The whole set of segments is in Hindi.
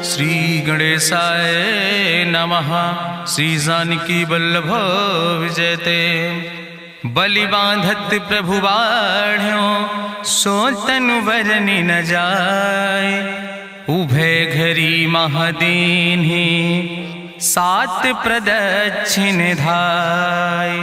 श्री गणेशाय नमः। श्री जानकी वल्लभ विजयते। बलि बांधत प्रभु बाढ़ो सो तनु बरनि न जाय। उभय घरी महादीन्हि सात प्रदक्षिण धाय।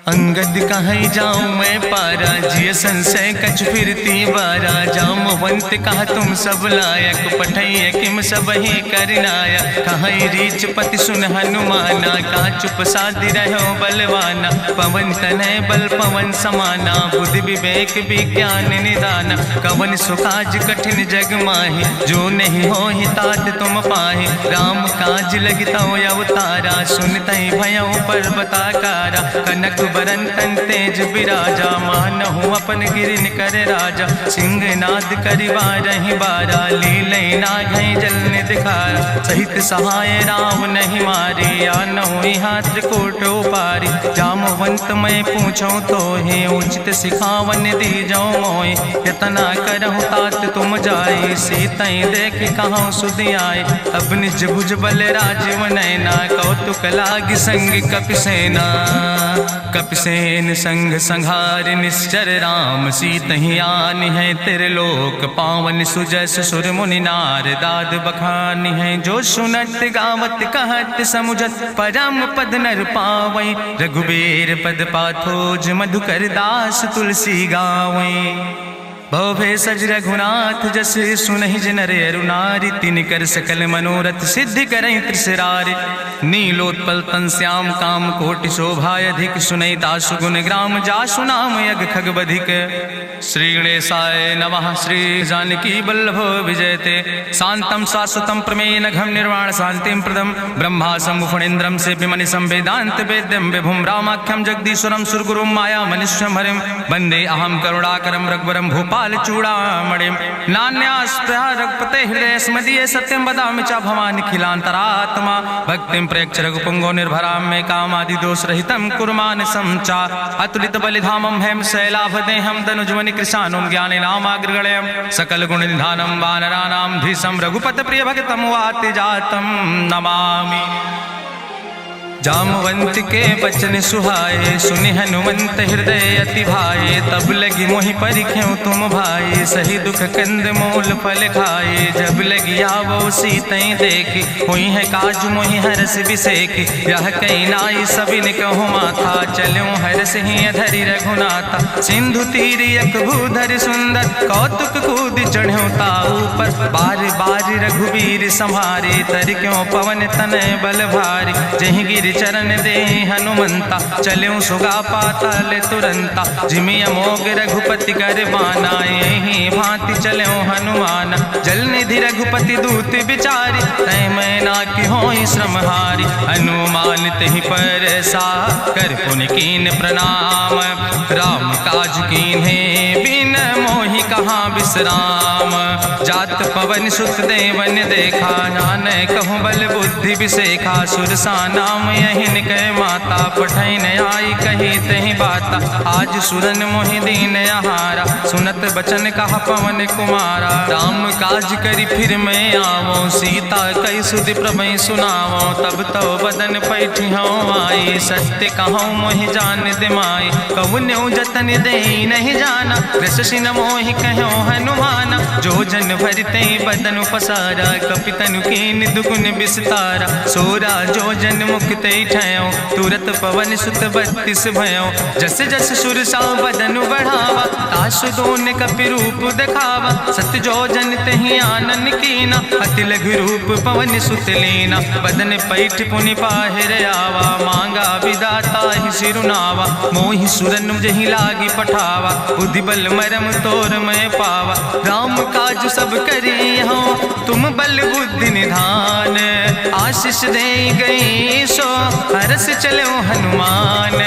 अंगद कहीं जाऊं मैं पारा जिय संशय कछ फिरती बारा। जामवंत कहा तुम सब लायक पठैय किम सब ही करनाया। कहीं रीच पति सुन हनुमाना कहा चुप साधि रहो बलवाना। पवन तनय बल पवन समाना बुद्धि विवेक विज्ञान निदाना। कवन सुकाज कठिन जग माहि जो नहीं हो ही तात तुम पाहि। राम काज लगितो अवतारा सुनतहि भयो पर्वताकारा। कनक बरन तन तेज बिराजा मानहु अपन गिरिन कर राजा। सिंह नाद करिवा रही बारा लीलै नाघै जल निधिखारा। सहित सहाय राम नहीं मारे आनहु यहाँ त्रिकोट पारी। जामवंत मैं पूछो तो हे उचित सिखावन दी जाओ मोय। यतना करहु तात तुम जाए सीतै देख कहूँ सुधि आए। अब निज भुज बल राजीव नैना कौतुक लाग संग कपिसेना। कपिसेन संग संहार निश्चर राम सीतहि आनि है त्रिलोक पावन। सुजस सुर मुनि नार दाद बखानि है। जो सुनत गावत कहत समुझत परम पद नर पावै। रघुबीर पद पाथोज मधुकर दास तुलसी गावै। भवे सज रघुनाथ जस सुनहि जिनर अरुनारि। तिनकर सकल मनोरथ सिद्धि करहि त्रिसरारि। नीलोत्पल तन श्याम काम कोटि शोभाय अधिक। सुनहि दासु गुण ग्राम जासु नाम यज्ञ खग बधिक। श्री गणेशाय नमः। श्री जानकी वल्लभ विजयते। शांतम शाश्वतम प्रमेय नघम निर्वाण शांतिम प्रदम। ब्रह्मा शंभु फणीन्द्रम से विमनि संवेदांत वेद्यम विभुम रामाख्यम जगदीश्वरम सुरगुरुम माया मनुष्यम हरिम। वंदे अहम करुणाकरम रघुवरम भूपाल चूड़ामणिम। नान्यास्पृहा रघुपते हृदय स्मदीये सत्यम वदामि च भवानि खिलांतरात्मा। भक्तिम प्रयच्छ रघुपुंगो निर्भराम मे कामादि दोष रहितम कुर्मान् समचा। अतुलित बलिधामम हेम शैलाभदेहम दनुजवनि कृशानुम ज्ञाने नामाग्रगण्यम। सकल गुण निधानम वानराणाम धीशम रघुपत प्रिय भक्तम वाति जातम नमामि। जामवंत के बचन सुहाए सुनि हनुमंत हृदय अति भाए। तब लगी मोहि परिख्यों तुम भाई सही दुख कंद मूल फल खाए। जब लगी आवो सीतै देखी हुई है काज मोहि हरस बिसेखी। यह कई नाई सबिन कहु माथा चलूं हरस ही अधरि रघुनाथा। सिंधु तीर यक भूधर सुंदर कौतुक कूद चढ़्यो ताऊ पर। बार बार रघुबीर संहारे तर क्यों पवन तनय बल भारी। जहि गिर चरण दे हनुमंता चल्यों सुगा पाताल तुरंता। जिमि अमोघ रघुपति कर बाना यही भांति चल्यों हनुमान। जल निधि रघुपति दूत बिचारी तय मैं ना कि होई श्रमहारी। हनुमान तहि पर सा कर पुनि कीन प्रणाम। राम काज कीन्हे बिन मोहि कहाँ विश्राम। जात पवन सुत देवन देखा नानय कहूँ बल बुद्धि विसेखा। सुरसा नाम यहिन कह माता पठैन आई कही तहि बाता। आज सुरन मोहि दीन आहारा सुनत बचन कहा पवन कुमारा। राम काज करी फिर मैं आवो सीता कई सुधि प्रभै सुनावो। तब तो बदन पैठी हूँ आई सत्य कहूँ मोहि जान दिमाई। कहुन्यु जतन दे नहीं जाना रससिन मोहि कहो हनुमाना। जो जन भरते बदन पसारा कपितनु कीन दुगुन विस्तारा। सोरा जो जन मुक्ते ठयो तुरत पवन सुत 32 भयो। जस जस सुरसा बदन बढ़ावा तासु दोन कपि रूप दिखावा। सत जो जन तहि आनन कीना अति लघु रूप पवन सुत लीना। बदन पैठ पुनि पाहिर आवा मांगा विदाता ही सिरुनावा। मोहि सुरन जहि लागी पठावा बुद्धि बल मरम तोर मैं पावा। राम काज सब करी हो तुम बल बुद्धि निधान। आशीष दे गई सो हरस चलो हनुमान।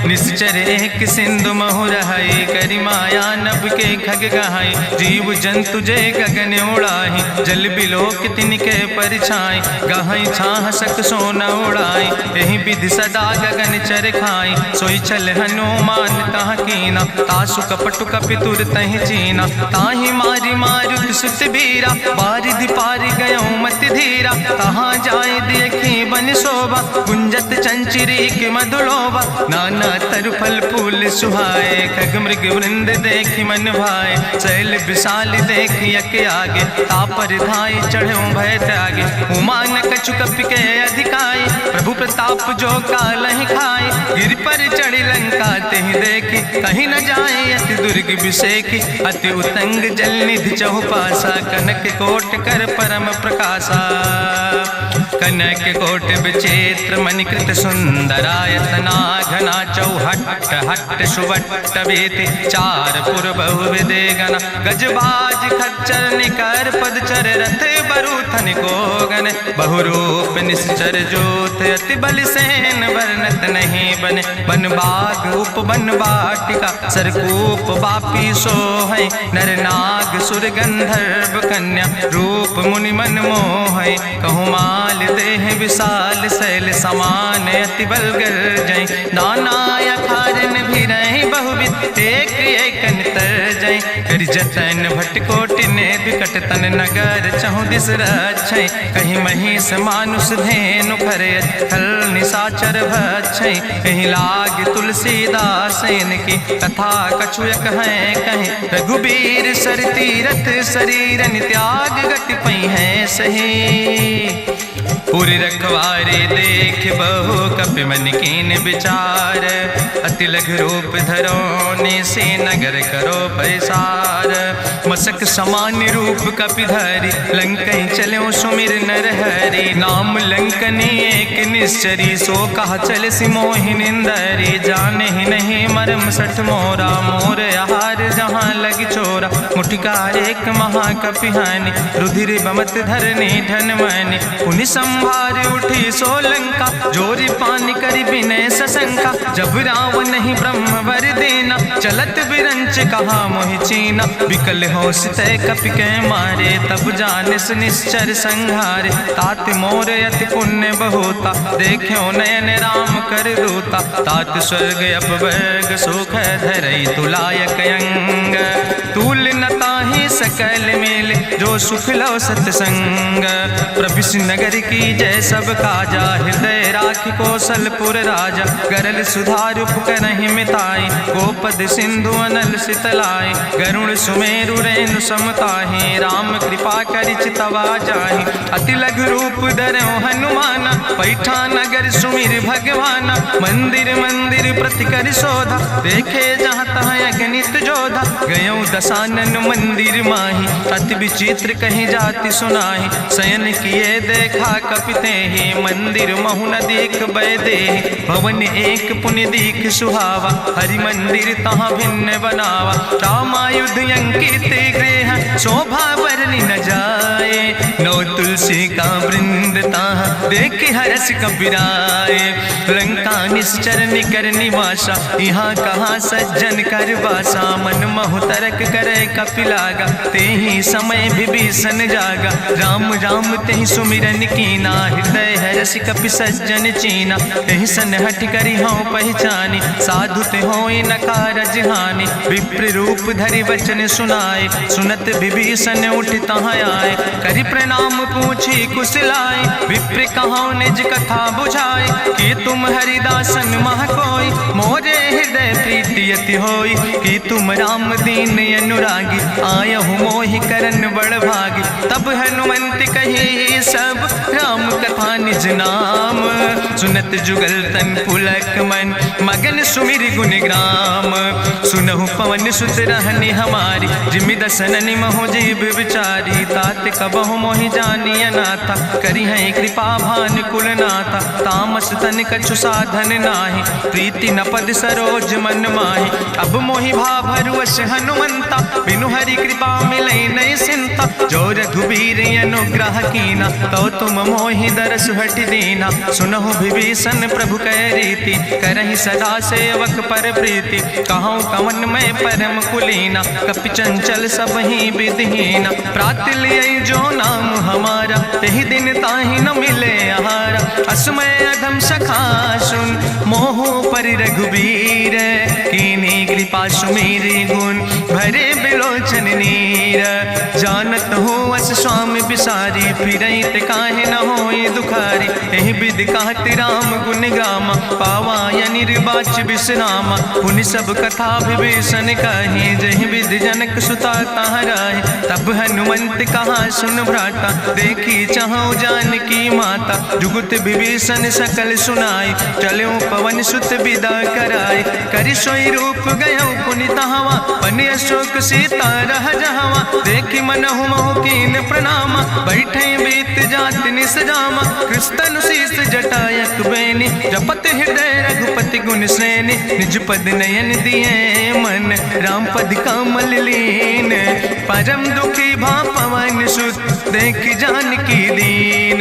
निश्चर एक सिंधु महु रहाई करी माया नभ के खग गहाई। जीव जंतु जे गगन उड़ाही जल बिलोक तिनके परिछाई। गहाई छाह सक सोन उड़ाई यही विधि सदा गगन चर खाई। सोई चल हनुमान तह कीना तासु कपटु कपि तुर तहि चीना। ताहि मारी मारुत सुत बीरा बारिधि पारि गयो मति धीरा, कहाँ जाए देखी बन शोभा, गुंजत चंचरी के मधुलोभा, नाना तरु फल फूल सुहाए, खग मृग वृंद देखी मन भाए, शैल विशाल देखी यके आगे, तापर धाई चढ़ो भय त्यागे, उमान कछु कपि के अधिकाई, प्रभु प्रताप जो कालहि खाए, गिर पर चढ़ी लंका तेहि देखी, कहीं न जाए अति दुर्ग विषेखी, अति उतंग जल निधि चहुपासा, कनक कोट कर परम प्रकाशा, कनक कोट विचित्र मणिकृत सुंदरायतना, घना चौहट्ट हट्ट सुवट्ट वेति, चार पुर बहु विदे गण, गजबाज खच्चर निकर पदचर, रथ बरूथन गोगन, बहुरूप निश्चर जोत, अति बल सेन वर्णत नहीं बने, बन बाग उप बन बाटिका, सरकूप बापी सोहै, नर नाग सुर गंधर्व कन्या, रूप मुनि मन मोहै, कहूँ माल देह विशाल, शैल समान अति बल गर्जै, नाना अखारन भी रही बहुविध, एक एक तर जै, कर जतन भटकोटि ने विकट तन, नगर चहु दिस रक्षै, कहीं महिष मानुष धेनु खरे, खल निशाचर भक्षै, कहीं लाग तुलसीदास इनकी, कथा कछुयक है कहीं, रघुबीर सर तीरथ शरीरन, त्याग गति पई है सही, पूरी रखवारे देख बहु कपि मन कीन विचार, अति लघु रूप धरोने से नगर करो पैसार, मसक समान रूप कपि धरि, लंकई चलो सुमिर नर हरि, नाम लंकनी एक निश्चरी, सो कहा चल सिमोहि निंदरी, जाने ही नहीं मरम सठ मोरा, मोर आहार जहाँ लग चोरा, मुठिका एक महाकपि हानि, रुधिर बमत धरनी धन मनि, पुनि संभार उठी सोलंका, जोरी पानी करी विनय सशंका, जब रावण नहीं ब्रह्म वर देना, चलत बिरंच कहा मोहि चीना, विकल हो सितय कपि के मारे, तब जानिस निश्चर संहारे, तात मोर अति पुण्य बहुता, देखो नयन राम कर दूता, तात स्वर्ग अपवर्ग सुख धरई तुलायक अंग, तूल न ताहि सकल मेल, जो सुख लो सत्संग, प्रभिस नगर की जय सब काजा, हृदय राख कौशलपुर राजा, गरल सुधार उपकरहि मिताई, गोपद सिंधु अनल सितलाई, गरुण सुमेरु रेणु समताहि, राम कृपा करि चितवा जाहि, अति लघु रूप धरौ हनुमाना, पैठा नगर सुमिर भगवाना, मंदिर मंदिर प्रति कर शोधा, देखे जहाँ तहाँ अगणित जोधा, गयौ दशानन मंदिर माही, अति विचित्र कहीं जाति सुनाही, शयन किए देखा कपिते ही, मंदिर महु न देख बैदे, भवन एक पुनि दीख सुहावा, हरि मंदिर तहाँ भिन्न बनावा, रामायुध अंकित गृह, शोभा बरनी न जाए, नौ तुलसी का वृंद तहाँ देख हरस कपिराए, लंका निश्चर निकर निवासा, यहाँ कहाँ सज्जन कर बासा, मन महु तरक करे कपिलागा, ते ही समय विभीषण जागा, राम राम तेहि सुमिरन कीना, हृदय हरस कपि सज्जन चीना, तेहि सन हट करी हूँ पहचानी, साधु ते होई न कारज हानि, विप्र रूप धरि वचन सुनाए, सुनत विभीषण उठ तहाँ आए, करि प्रणाम पूछी कुशलाए, विप्र कहाँ निज कथा बुझाए, कि तुम हरिदासन मह कोई, मोरे हृदय प्रीति अति होई, कि तुम राम दीन अनुरागी, आयहु मोहि करन बड़ भागी, तब हनुमंत कही सब राम कथा निज नाम, सुनत जुगल तन पुलक मन, मगन सुमिर गुण ग्राम, सुनहु पवन सुत रहनी हमारी, जिमि दसननि महु जीव विचारी, तात कबहु मोहि जानी अनाथा, करी है कृपा भान कुल नाथा, तामस तन कछु साधन नाही, प्रीति न पद सरोज मन माही, अब मोहि भा भरुवश हनुमंता, बिनु हरि कृपा मिलै नहीं सिंता, जो रघुबीर अनुग्रह कीना, तो तुम मोहि दरस हट दीना, सुनहु विभीषण प्रभु कै रीति, करहि सदा सेवक पर प्रीति, कहूँ कवन में परम कुलीना, कपि चंचल सब ही विधिहीना, प्रात लियै जो नाम हमारा, तेहि दिन ताहि न मिले आहारा, असमय अधम सखा सुन, मोहु पर रघुबीर, कीन्ही कृपा सुमेरि गुण, भरे बिलोचन नीर, जानत हूँ अस स्वामी बिसारी, फिरई ते काहे न होई दुखारी। एहि विधि कहत राम गुण गामा, पावा निर्बाच विश्रामा। पुनि सब कथा विभीषण कही, जहि विधि जनक सुता कहाँ रहे। तब हनुमंत कहा सुन भ्राता, देखी चाहूं जानकी माता। जुगुत विभीषण सकल सुनाई, चलो पवन सुत विदा कराई। करि सोई रूप गयो पुनि तहावा, बन अशोक सीता रह जहावा। देखी मनहु महु कीन प्रणामा, बैठे बीत जात निस जामा। कृष्ण शीस जटायक बेनी, जपत हृदय रघुपति गुण श्रेणी। निज पद नयन दिए मन, राम पद कमल लीन। परम दुखी भा पवन सुत, देख जानकी दीन।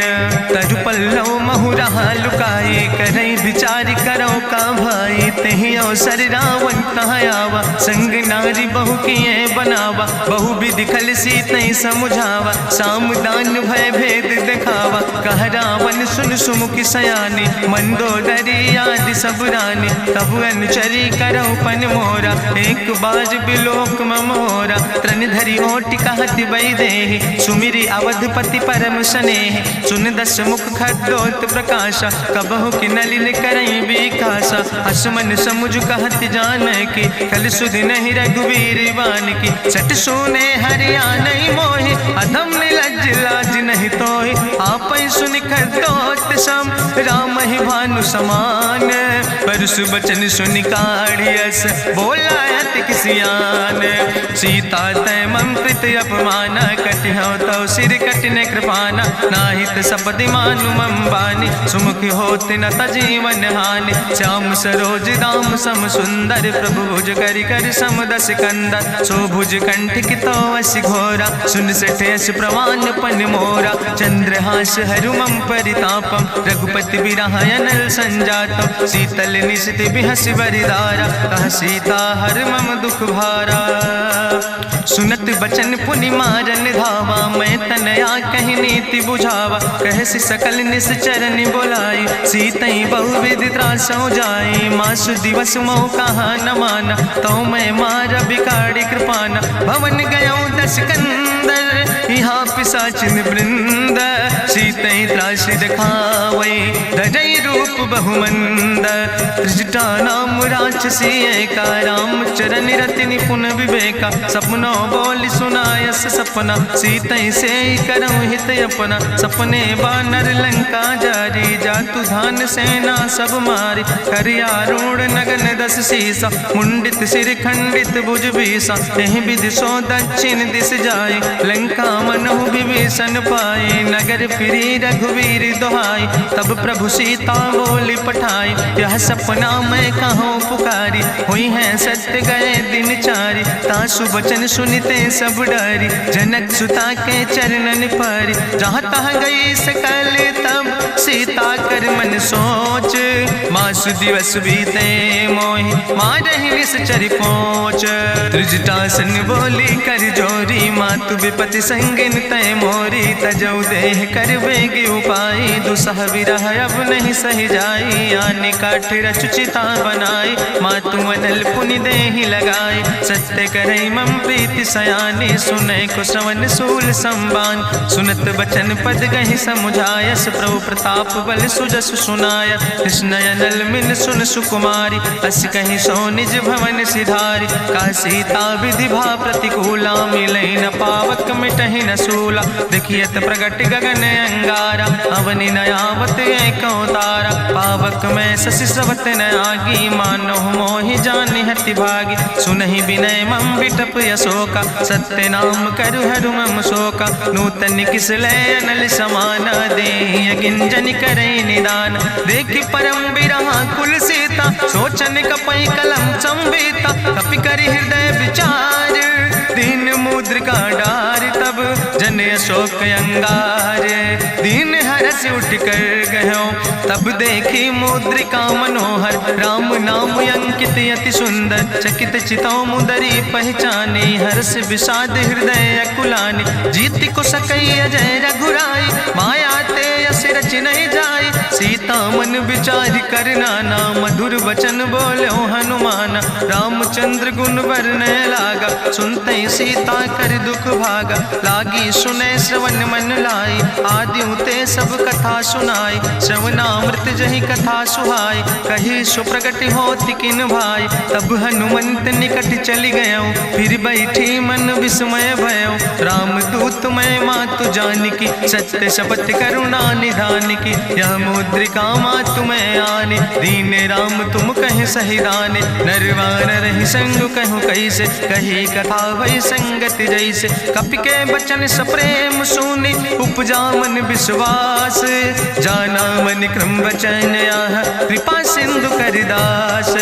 तरु पल्लव महु रहा लुकाई, करई विचार करो का भाई। तेहि अवसर रावण कहाँ आवा, संग नारी बहु किए बनावा। बहु विधि खल सीतै समुझावा, साम दान भय भेद दिखावा। कह रावण सुन सुमुखी सयानी, मंदोदरी आदि सब रानी। तब अनुचरी करो पन मोरा, एक बाज बिलोक ममोरा। त्रन धरि ओटि कहत बई देहि, सुमिरी अवधपति परम स्नेह। सुन दस मुख खद्योत प्रकाशा, कबहु कि नलिन करई बिकासा। असमन समुझ कहत जानकी, कल सुध नहीं रघुवीर बान की। सट सुने हरियाणई मोहि, अधम निलज्ज लाज नहीं तोहि। आपै सुनि खद्योत सम, राम ही भानु समान। परसु बचन सुनि काढ़ियस, बोला अति किसियान। सीता तै मम प्रीति अपमाना, कटिहौ तौ सिर कटिने कृपाना। नाहित सपदि मानु मम बानी, सुमुख होत न तजीवन हानि। श्याम सरोज दाम सम सुंदर, प्रभु भुज करि कर सम दस कंदर। सो भुज कंठ कितो असी घोरा, सुन सेठे अस प्रवान पन मोरा। चंद्रहास हरु मम परितापम, रघुपति बिरह अनल संजातम। शीतल निशित बिहसि बरिदारा, कह सीता हर मम दुख भारा। सुनत बचन पुनि मारन धावा, मैं तनया कहि नीति बुझावा। कहसि सकल निश्चरन बोलाई, सीतई बहुविधि त्रासौ जाई। मासु दिवस मोह कहा न माना, तो मैं मार बिकाड़ी कृपाना। भवन गयो दस कंदर, यहाँ पिशाचिन वृंद। सीतई त्रास दिखावई, धजई रूप बहुमंद। त्रिजटा नाम राक्षसी एका, राम चरण रति निपुण विवेका। सपनों बोल सुनायस सपना, सीतई से करऊँ हित अपना। सपने बानर लंका जारी, जातु धान सेना सब मारी। करियारूढ़ नगन दस सीसा, मुंडित सिर खंडित भुज बीसा। एहि विधि सो दक्षिण दिस जाय, लंका मनहु विभीषण पाए। नगर फिरी रघुवीर दोहाई, तब प्रभु सीता बोली पठाई। यह सपना मैं कहूँ पुकारी, हुई है सत्य गए दिन चारी। तासु बचन सुनते सब डरी, जनक सुता के चरणन पर। जहाँ तहाँ गई सकल तब, सीता कर मन सोच। मासु दिवस बीते मोहि, मारहि निश्चर पहुँच। त्रिजटासन बोली कर जोरी, मातु विपति संगिन तय मोरी। तजौ देह कर बेग उपाय, दुसह विरह अब नहीं सही जाई। आने काठ रचुचिता बनाई, मातु अनल पुनि देहि लगाई। सत्य करई मम प्रीति सयानी, सुनै को श्रवण सूल संबान। सुनत बचन पद गहि समुझायस, प्रभु प्रताप बल सुजस सुनाय। कृष्ण अनल मिन सुन सुकुमारी, अस कहि सो निज भवन सिधारी। का सीता विधि भा प्रतिकूला, मिलै न पावक मिटहि न सूला। देखियत प्रगट गगन अंगारा, अवनि नयावत एको तारा। पावक में शशि स्रवत न आगी, मानो मोहि जानि हति भागी। सुनहि विनय मम विटप यशोका, सत्य नाम करु हरु मम शोका। नूतन किस लय अनल समाना, देहि गिंजन करई निदान। देखि परम बिरहा कुल सीता, सोचन कपई कलम संवेता। कपि करि हृदय विचार, दीन मुद्रिका डार। तब जन अशोक अंगार, दीन हरस उठ कर गयो। तब देखी मुद्रिका मनोहर, राम नाम अंकित अति सुंदर। चकित चितौ मुदरी पहचानी, हर्ष विषाद हृदय अकुलानी। जीत को सकई अजय रघुराई, माया ते यस रच नहीं जाई। सीता मन विचार कर नाना, मधुर वचन बोलो हनुमान। रामचंद्र गुण वर्णय लागा, सुनते सीता कर दुख भागा। लागी सुने श्रवण मन लाई, आदि ते सब कथा सुनाई। श्रवणामृत जहि कथा सुहाई, कही सुप्रगट होति किन भाई। तब हनुमंत निकट चली गयो, फिर बैठी मन विस्मय भयो। राम दूत मैं मातु जानकी, सत्य शपथ करुणा निधान की। यह मुद्रिका मातु मैं आने, दीन राम तुम कहे सही दाने। नरवान रही संग कहूँ कैसे, कही कथा भई संगति जैसे। कपि के बचन सप्रेम सुनी, उपजा मन विश्वास। जाना मन क्रम वचन आह, कृपा सिंधु करिदास।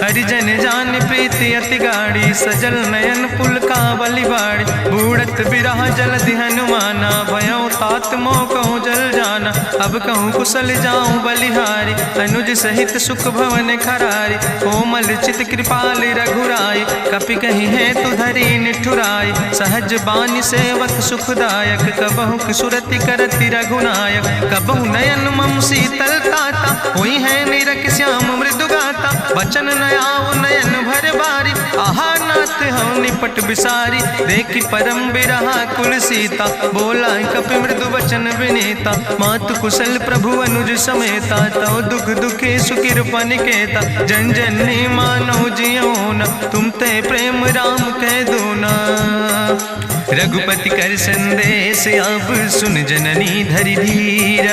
हरिजन जान प्रीति अति गाड़ी, सजल नयन पुलकावली बाड़ी। बूढ़त बिरह जलधि हनुमाना, भयो तात मोह कहूँ जल जाना। अब कहूँ कुशल जाऊँ बलिहारी, अनुज सहित सुख भवन खरारी। कोमल चित कृपाल रघुराई, कपि कही है तु धरी निठुराई। सहज बानी सेवक सुखदायक, कबहु सुरति करति रघुनायक। कबहु नयन मम शीतल ताता, हुई है निरख श्याम मृदु गाता। वचन न आव नयन भर बारी, आहा नाथ हम निपट बिसारी। देखी परम बिरहा कुल सीता, बोला कपि मृदु वचन विनीता। मातु कुशल प्रभु अनुज समेता, तव दुख दुखी सुकृपा निकेता। जन जननी मानो जियो न, तुम ते प्रेम राम कह दो ना। रघुपति कर संदेश अब सुन जननी धरि धीर।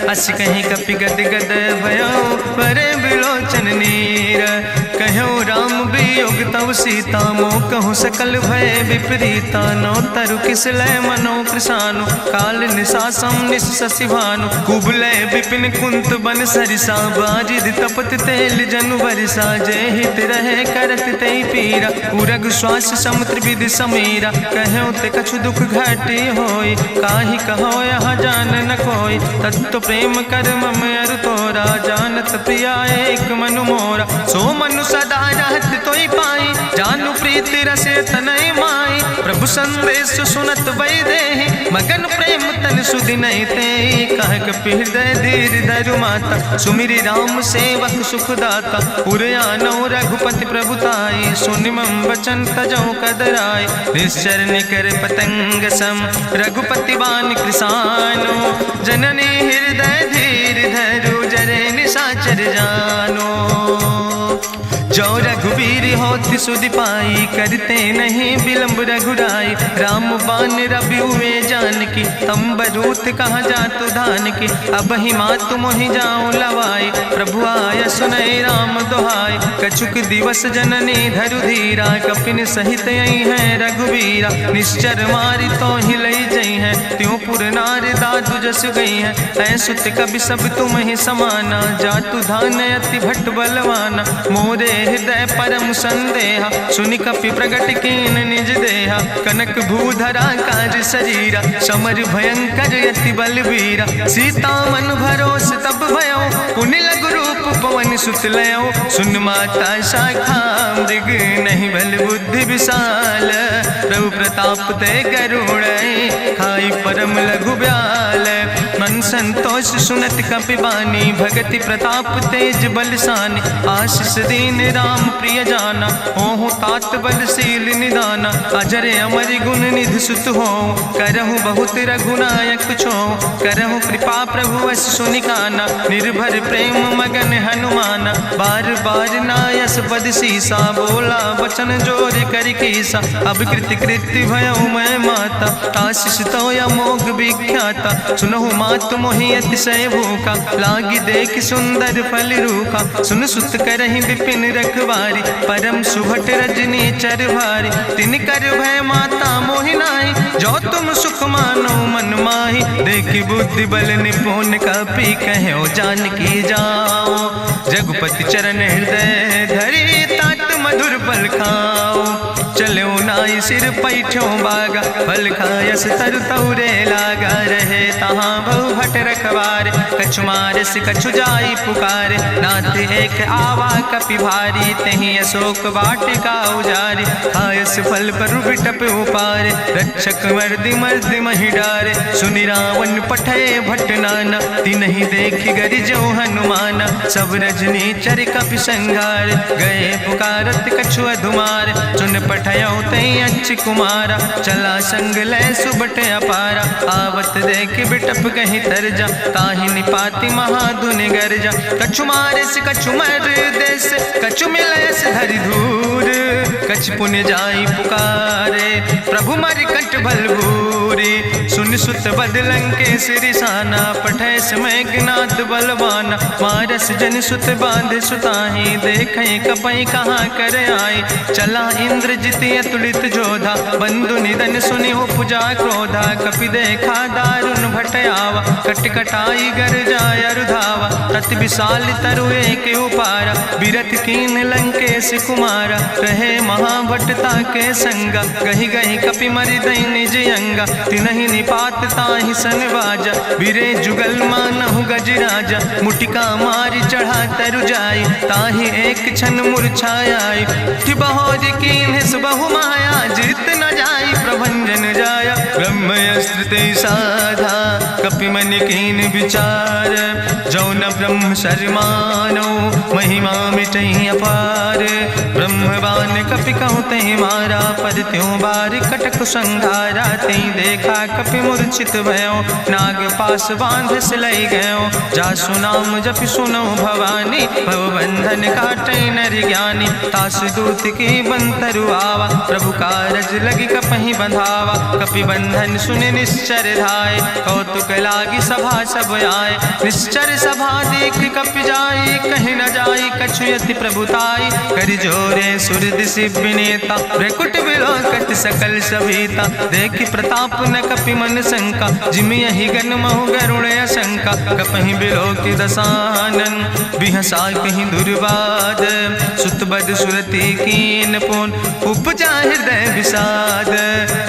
अस कहीं कपि गद गद भयो, परे बिलोचन नीर। कहो राम वियोग तव सीता, मोह कहूँ सकल भय विपरीता। नौ तरु किस लय मनो कृशानु, काल निशासम निशि भानु। कुबलय विपिन कुंत बन सरिसा, बाजिद तपत तेल जनु बरिसा। जय हित रहे करत ते पीरा, उरग श्वास समुद्र विधि समीरा। कहो ते कछु दुख घटी होई, काहि कहो यहाँ जान न कोई। तत्व प्रेम कर मम अरु तोरा, जानत प्रिया एक मनु मोरा। सो मनु सदा रहत तोई पाई, जानु प्रीति रसे तनय माई। प्रभु संदेश सुनत वै देहि, मगन प्रेम तन सुधि नहीं ते। कह कपि हृदय धीर धरु माता, सुमिरि राम सेवक सुखदाता। पुर आनो रघुपति प्रभुताई, सुनि मम वचन तजौ कदराई। निश्चर निकर पतंग सम, रघुपति बान कृसानो। जननी हृदय धीर धरु, जरे निशाचर जानो। जो रघुवीर होति सुधि पाई, करते नहीं विलंब रघुराई। राम बान रवि हुए जानकी, तंबरूथ कहाँ जातु धान की। अब ही मातु मोहि जाऊँ लवाई, प्रभु आय सुनय राम दुहाई। कछुक दिवस जननी धरु धीरा, कपिन सहित यही है रघुवीरा। निश्चर मारी तो ही लई जई है, त्यों पुर नार दादु जस गई है। ऐसुत कवि सब तुम ही समाना, जातु धान अति भट्ट बलवाना। मोरे हृदय परम संदेहा, सुनि कपि प्रगट कीन निज देहा। कनक भूधरा काज शरीरा, समर भयंकर यति बलवीरा। सीता मन भरोस तब भयो, पुनि लघु रूप पवन सुत लयो। सुन माता शाखा मृग, नहीं बल बुद्धि विशाल। प्रभु प्रताप ते गरुड़, खाई परम लघु ब्याल। मन संतोष सुनत कपि बानी, भगति प्रताप तेज बलसानी। आशीष दीन राम प्रिय जाना, होहु तात बलशील निदाना। अजर अमर गुण निधि सुत हो, करहु बहुत रघुनायक छो। करहु कृपा प्रभु वश सुनिकाना, निर्भर प्रेम मगन हनुमाना। बार बार नायस पद सीसा, बोला वचन जोर कर कीसा। अब कृति कृति भयो मैं माता, आशीष तो अमोघ विख्याता। सुनहु मातु मोहि अतिशय भूखा, लागी देख सुंदर फल रूखा। सुन सुत करहि विपिन रखवारी, परम सुभट रजनी चर भारी। तिन कर भय माता मोहि नाहि, जो तुम सुख मानो मन माहि। देखि बुद्धि बल निपुण कपि, कहो जानकी जाओ। रघुपति चरण हृदय धरि, तात मधुर फल खाओ। चलो नाई सिर पैठो बागा, फल खायस तरु तौरे लागा। रहे तहाँ बहु भट रख कवारे। कछु मारस कछु जाई पुकारे, नाथ एक आवा कपि भारी। तहीं अशोक वाटिका उजारी, खायस फल पर बिटप उपारे। रक्षक मर्दि मर्दि महि डारे, सुनि रावण पठय भट्ट नाना। तिन्हि देखि गरिजो हनुमाना, सब रजनी चर कपि संघार। गए पुकारत कछु अधुमार, सुन पठयो तई अच्छ कुमारा। चला संग लय सुबट अपारा, आवत देख बिटप कहीं तरजा। ताहि निपाति महाधुनि गर्जा, कछु मारस कछु मर देस। कछु मिलयस धरि धूर, कछ पुण्य जाई पुकारे। प्रभु मरि कंठ बल भूरी, सुन सुत बदलंके सिरिसाना। पठय समय ज्ञात बलवाना, मारस जन सुत बांध सुताही। देखें कपई कहाँ कर आए, चला इंद्रजित अतुलित जोधा। बंधु निधन सुनि उपजा क्रोधा, कपि देखा दारुण भटयावा। कटकटाई गर जाय रुधावा, तत विशाल तरु एक उपारा। बिरथ कीन लंकेश कुमारा, रहे महाभटता के संगा। गही गही कपि मरि दई निज अंगा, तिन्हि निपात ताहि सन बाजा। बिरे जुगल मानहु गजराजा, मुटिका मारि चढ़ा तरु जाई। ताहि एक क्षण मूर्छाई, बहोर कीन्ह सुबहु माया। जीत न जाई प्रभंजन जाया, ब्रह्मस्त्र ते साधा। कपि मन कीन विचार, जो न ब्रह्म शर्मानो। महिमा मिटई अपार, ब्रह्मवान कपि कहु तहि मारा। पर त्यों बार कटक संघारा, तई देखा कपि मूर्छित भयो। नाग पास बांध सिलई गयो, जासु नाम जपि सुनो भवानी। भव बंधन काटई नर ज्ञानी, तास दूत की बंतरु आवा। प्रभु कारज लगी कपहि बंधावा, कपि बंधन सुनि निश्चर धाय। कौतुक लागी सभा सब आए, निश्चर सभा देख कपि जाई। कहीं न जाई कछु यति प्रभुताई, कर जोरे सुर दिसि विनेता। ब्रकुट विलोकत सकल सभीता, देखि प्रताप न कपि मन शंका। जिमि यही गन महु गरुण शंका, कपहि बिलोकि दसानन। बिहसा कहीं दुर्वाद, सुत बद सुरति कीन पुन। उपजा हृदय विषाद,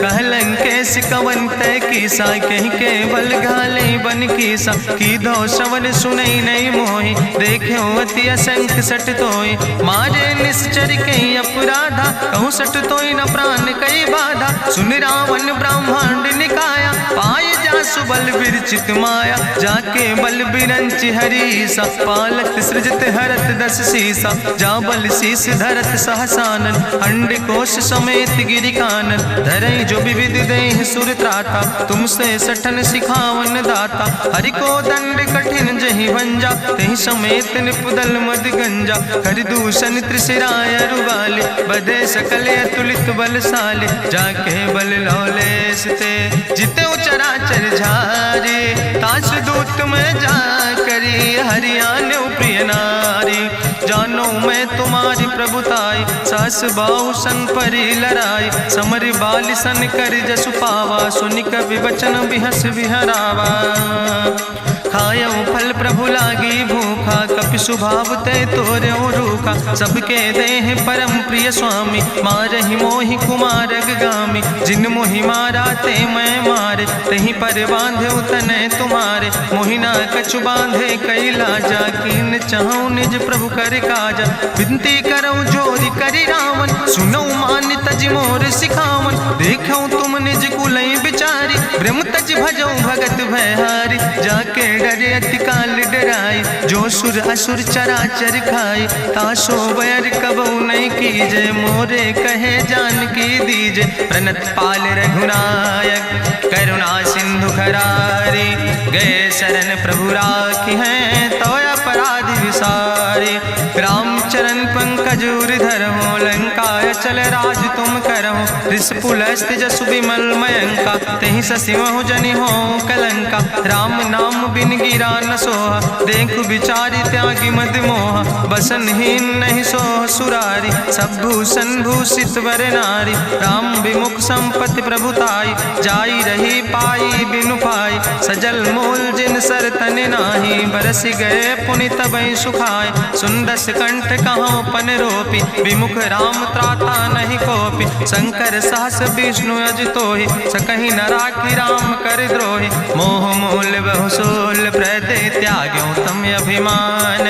कहलन कैस कवन तय कीसा। कहीं केवल घाले बन कीसा, की दो श्रवण सुनई नहीं मोहि। देख्यो अति असंख सट तोय, मारे निश्चर कई अपराधा। कहूँ सट तोय न प्राण कई बाधा, सुन रावण ब्रह्मांड निकाया। पाय जासु बल विरचित माया, जाके बल बिरंचि हरीसा। पालत सृजत हरत दस सीसा, जा बल शीस धरत सहसानन। अंड कोश समेत गिरि कानन, धरई जो विविध देह सुर त्राता। तुमसे सठन सिखावन दाता, हरि को दंड कठिन जहि भंजा। तहि समेत निपुदल मद गंजा, कर दूषण त्रिशिराय रुगाले। बधे सकल अतुलित बलशाले, जाके बल लौलेस ते। जिते चराचर झारे, तास दूत में जा करी। हरियाणा प्रिय नारी, जानो मैं तुम्हारी प्रभुताई। सास बाहु सन परी लड़ाई, समर बाल सन कर जसु पावा। सुनि कवि बचन बिहस बिहरावा, खायो फल प्रभु लागी भूखा। कपि स्वभाव ते तोर्यो रूखा, सबके देह परम प्रिय स्वामी। मारहि मोहि कुमारग गामी, जिन मोहि मारा ते मैं मारे। तहीं पर बांधे तने तुम्हारे, मोहिना कछु बांधे कई लाजा। कीन चाहूं निज प्रभु कर काजा, विनती करऊं जोरी करी रावण। सुनऊ मान तज मोर सिखावन, देखऊं तुम निज कुलई बिचारी। ब्रह्म तज भजऊं भगत भयहारी, जाके डरे अति काल डराई। जो सुर असुर चराचर खाई, तासो बैर कबऊ नहीं कीजे। मोरे कहे जान की दीजे, प्रणत पाल रघुनायक करुणा सिंधु खरारी। गए शरण प्रभु राखी हैं, तो अपराध विसारी। रामचरण पंकज उर धरहु, लंकाय चल राज तुम करहु। रिसपुलस्त जसु विमल मयंका, तेहि ससिमहु जनि हो कलंका। राम नाम बिन गिरा न सोहा, देखु विचारि त्यागी मद मोहा। बसनहीन नहीं सोह सुरारी, सब भूषण भूषित वर नारी। राम विमुख संपत्ति प्रभुताई, जाई रही पाई बिनु पाई। सजल मूल जिन सर तन नाही, बरस गए पुनि तबई सुखाय। सुंदस कंठ कहाँ पन रोपी, विमुख राम त्राता नहीं कोपी। शंकर सहस विष्णु अज तोहि, सकहि न राखि राम कर द्रोहि। मोह मूल बहु सोल हम अभिमान।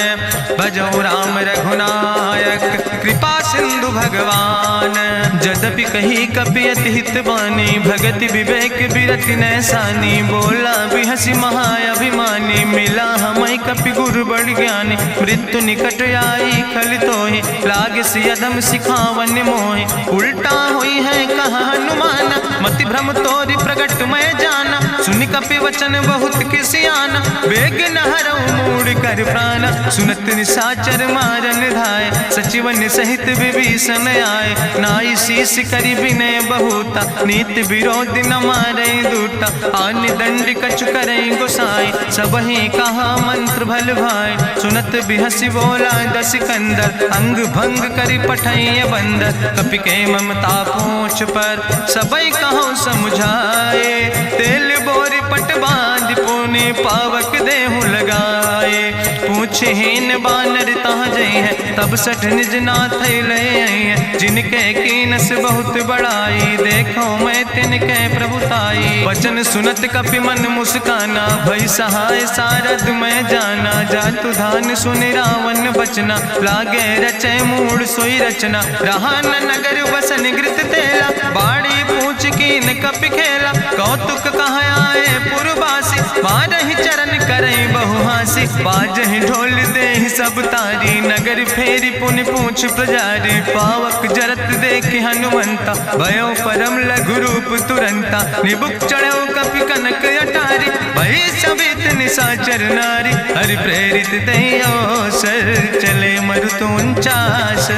भजो राम रघुनायक कृपा सिंधु भगवान। जदपि कही कपि अति हित बानी, भगति विवेक बिरति नैसानी। बोला बिहसी महाअभिमानी, मिला हमें कपि गुरु बड़ ज्ञानी। मृत्यु निकट आई खल तोहि, लागे सियदम सिखावन मोहि। उल्टा हुई है कहा हनुमाना, मति भ्रम तोरि प्रगट मैं जाना। सुनि कपि वचन बहुत किसियाना, बेग न हरऊ मूढ़ कर प्राण। सुनत निशाचर मारन धाय, सचिवन सहित विभीषण आए। नाई शीस करि विनय बहुता, नीति विरोध न मारे दूता। आनि दंड कछु करे गोसाई, सबहि कहा मंत्र भल भाई। सुनत बिहसी बोला दस कंदर, अंग भंग करि पठैय बंदर। कपि के ममता पूछ पर, सबई कहो समुझाए। तेल बोरी पट बांध पुनि, पावक देहु लगाए। पूछहीन बानर तहाँ जई है, तब सठ निज नाथ लय है। जिनके कीनस बहुत बड़ाई, देखो मैं तिनके प्रभुताई। वचन सुनत कपि मन मुस्काना, भई सहाय सारद मैं जाना। जातु धान सुनि रावण बचना, लागे रचे मूढ़ सोई रचना। रहा न नगर बसन घृत तेला, बाड़ी पूछ कीन कपि खेला। कौतुक कहाँ आए पुरवासी, मारहि चरण करई बहु हासी। बाजहि ढोल देहि सब तारी, नगर फेरी पुनि पूछ प्रजारी। पावक जरत देखि हनुमंता, भयो परम लघु रूप तुरंता। निबुक चढ़ो कपि कनक अटारी, भई सबित निशाचर नारी। हरि प्रेरित दयो सर, चले मरुत 49।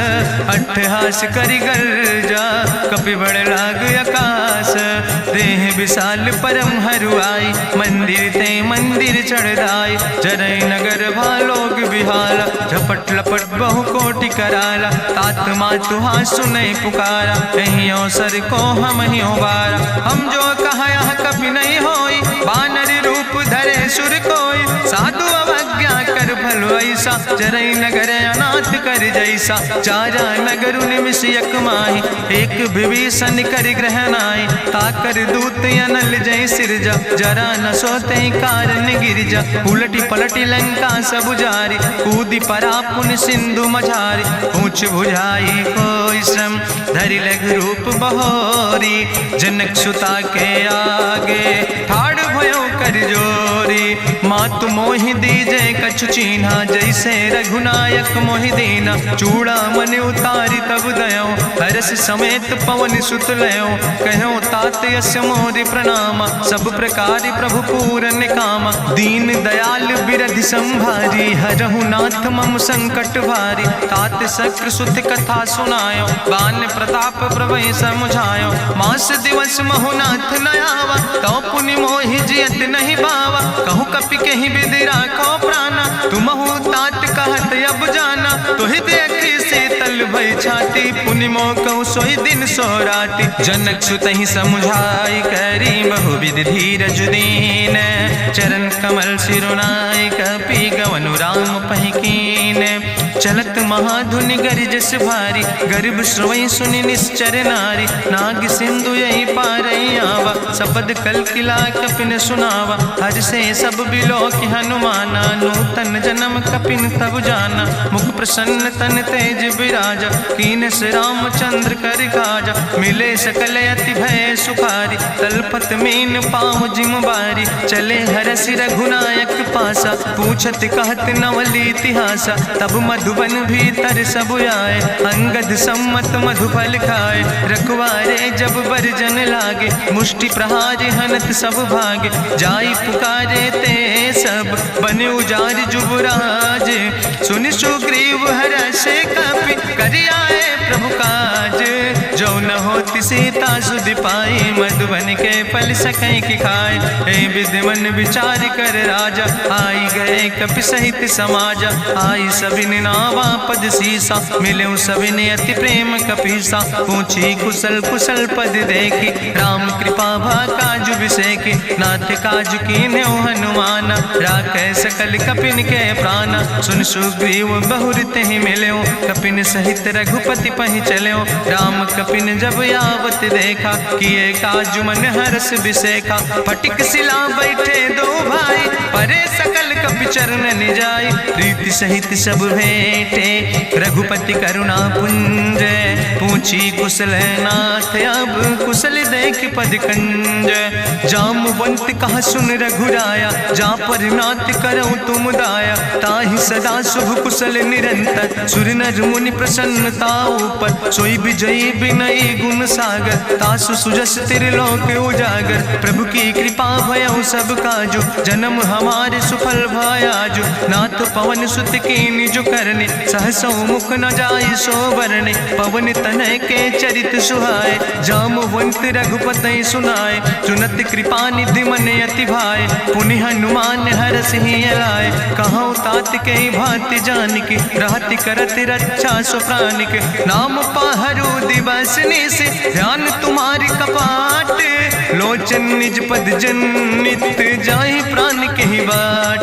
अट्ठहास करि गर्जा, कपि बड़ लाग आकाश। देह विशाल परम हरुआई, मंदिर ते मंदिर चढ़ाई। जरई नगर भालोग बिहाला, झपट लपट बहु कोटि कराला। तात मातु हाँ सुनै पुकारा, कहीं अवसर को हम ही उबारा। हम जो कहा यहाँ कभी नहीं होई, बानर रूप धरे सुर कोई। साधु अवज्ञा कर भलो ऐसा, जरई नगर अनाथ कर जैसा। चारा नगर निमिष यक माही, एक विभीषण कर ग्रहण आई। ताकर दूत अनल जय सिरजा, जरा न सोते कारण गिरजा। उलटी पलटी लंका सब जारी, कूदी परा पुन सिंधु मझारी। पूछ बुझाई कोई श्रम, धरि लघु रूप बहोरी। जनक सुता के आगे, ठाड़ भयो कर जोरी। मातु मोहि दीजे कछु चीन्हा, जैसे रघुनायक मोहि दीना। चूड़ा मन उतारी तब दयो, हरस समेत पवन सुत लयो। कहो तात यस मोरि प्रणामा, सब प्रकार प्रभु पूरन कामा। दीन दयाल बिरधि संभारी, हरहु नाथ मम संकट भारी। तात शक्र सुत कथा सुनायो, बान प्रताप प्रभय समुझायो। मास दिवस महुनाथ न आवा, तो पुनि मोहि जियत नहीं बावा। कहु कपि कहीं विधि राखो प्राणा, तुमहु तात कहत अब जाना। तुहि देखी शीतल भई छाती, पुनि मोह कहु सोई दिन सो राति। जनक सुतहि समुझाई, करी बहु विधि धीरज दीन। चरण कमल सिरुनाई, कपि गवनु राम पहि कीन। चलत महाधुनि गरिजस भारी, गर्भ श्रवई सुनि निश्चर नारी। नाग सिंधु यही पारई आवा, सपद कल किला कपिन सुनावा। हर से सब बिलो कि हनुमाना, नूतन जन्म कपिन तब जाना। मुख प्रसन्न तन तेज विराजा, कीनस रामचंद्र कर काजा। मिले सकल अति भय सुखारी, तलपत मीन पाँव जिम बारी। चले हरसि रघुनायक पासा, पूछत कहत नवल इतिहासा। तब मधुबन भीतर सब आए, अंगद सम्मत मधुफल खाए। रखवारे जब बरजन लागे, मुष्टि प्रहारे हनत सब भागे। जाई पुकारे ते सब, बने उजार जुबराज। सुनि सुग्रीव हरषे कपि, करि आए प्रभु काज। जो न होति सीता सुधि पाई, मधुबन के फल सकै कि खाए। ए विधि मन विचार कर राजा, आई गए कपि सहित समाजा। आई सबिन नावा पद सीसा, मिले सबिन अति प्रेम कपीसा। पूछी कुशल कुशल पद देखी, राम कृपा भा काजु बिसेकी। नाथ काजु कीन्हे हनुमाना, राखै सकल कपिन के प्राणा। सुन सुग्रीव बहुर तेहि मिल्यो, कपिन सहित रघुपति पहि चल्यो। राम कपिन जब आवत देखा, किए काजु मन हरस बिसेखा। फटिक सिला बैठे दो भाई, परे सकल कपि चरणन जाय, प्रीति सहित सब भेंटे रघुपति करुणा पुंज। पूछी कुशल नाथ अब कुशल देख पद कंज। जामवंत कहा सुन रघुराया, जा पर नाथ करऊं तुम दाया। ताहि सदा शुभ कुशल निरंतर, सुर नर मुनि प्रसन्नता ऊपर। सोई विजयी विनयी गुण सागर, तासु सुजस त्रिलोक उजागर। प्रभु की कृपा भयउ सब काजु, जन्म हमारे सुफल भयाजु। नाथ पवन सुत की निज करने, सहसो मुख न जाय सो बरने। पवन तनय के चरित सुहाए, जामवंत रघुपति सुनाए। चुनत कृपा निधि मन अति भाए, पुनि हनुमान हरष ही लाए। कहूँ तात के भांति जान के, रहति करत रक्षा सो प्राण के। नाम पाहरु दिवस निस, ध्यान तुम्हारी कपाट। लोचन निज पद जनित, जाहि प्राण के ही बाट।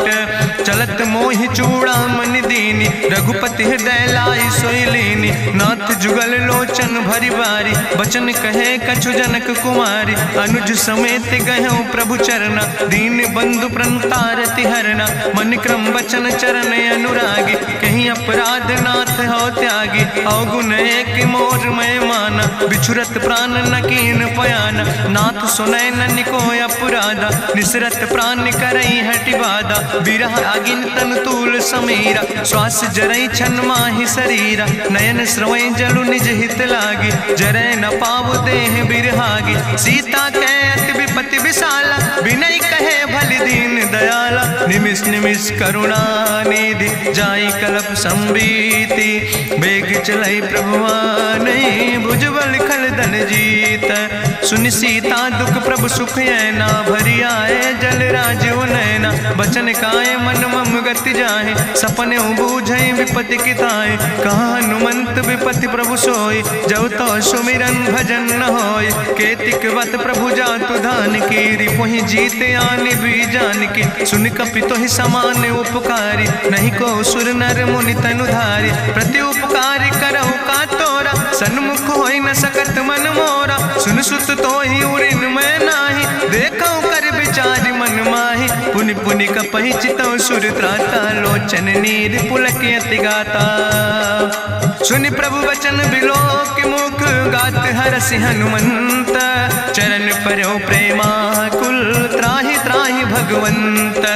चलत मोहि चूड़ामणि दीनी, रघुपति हृदय लाई सोई लीनी। नाथ जुगल लोचन भरि बारी, बचन कहे कछु जनक कुमारी। अनुज समेत गहु प्रभु चरना, दीन बंधु प्रणतारति हरना। मन क्रम वचन चरण अनुरागी, कहीं अपराध नाथ हो त्यागी। अवगुण एक मोर मैं माना, बिछुरत प्राण न कीन पयाना। नाथ सुनय न को अपराधा, निसरत प्राण करई हटि बाधा। बिरह अगिन तन तूल समीरा, श्वास जरई छन माहि शरीरा। नयन श्रवै जलु निज हित लागी, जरय न पाव देह बिरहागी। सीता कै अति विपति विशाला, विनय कहे भलि दीन दयाला। निमिष निमिष करुणा निधि, जाई कलप संबीति। बेग चलई प्रभुआनै, भुजबल खल धन जीत। सुनि सीता दुख प्रभु सुख ऐना, भरि आए जल राज नैना। बचन काय मन मम गति जाहे, सपने बूझई विपति किताए। कहा हनुमंत विपति प्रभु सोई, जब तो सुमिरन भजन न होय। केतिक वत प्रभु जातु धान की, रिपुहि जीत आने भी जान की। सुन कपि तोहि समान उपकारी, नहीं को सुर नर मुनि तनु धारी। प्रति उपकारी करहु का तोरा, सन्मुख होई न सकत मन मोरा। सुन सुत तोहि उरिन मैं नाही, देखौ कर विचारि मन माहि। पुनि पुनि कपहि चितौ सुर त्राता, लोचन नीर पुलक अति गाता। सुनि प्रभु वचन बिलोक मुख, गात हरसि हनुमंत। चरण परौ प्रेमाकुल, त्राहि त्राहि भगवंत।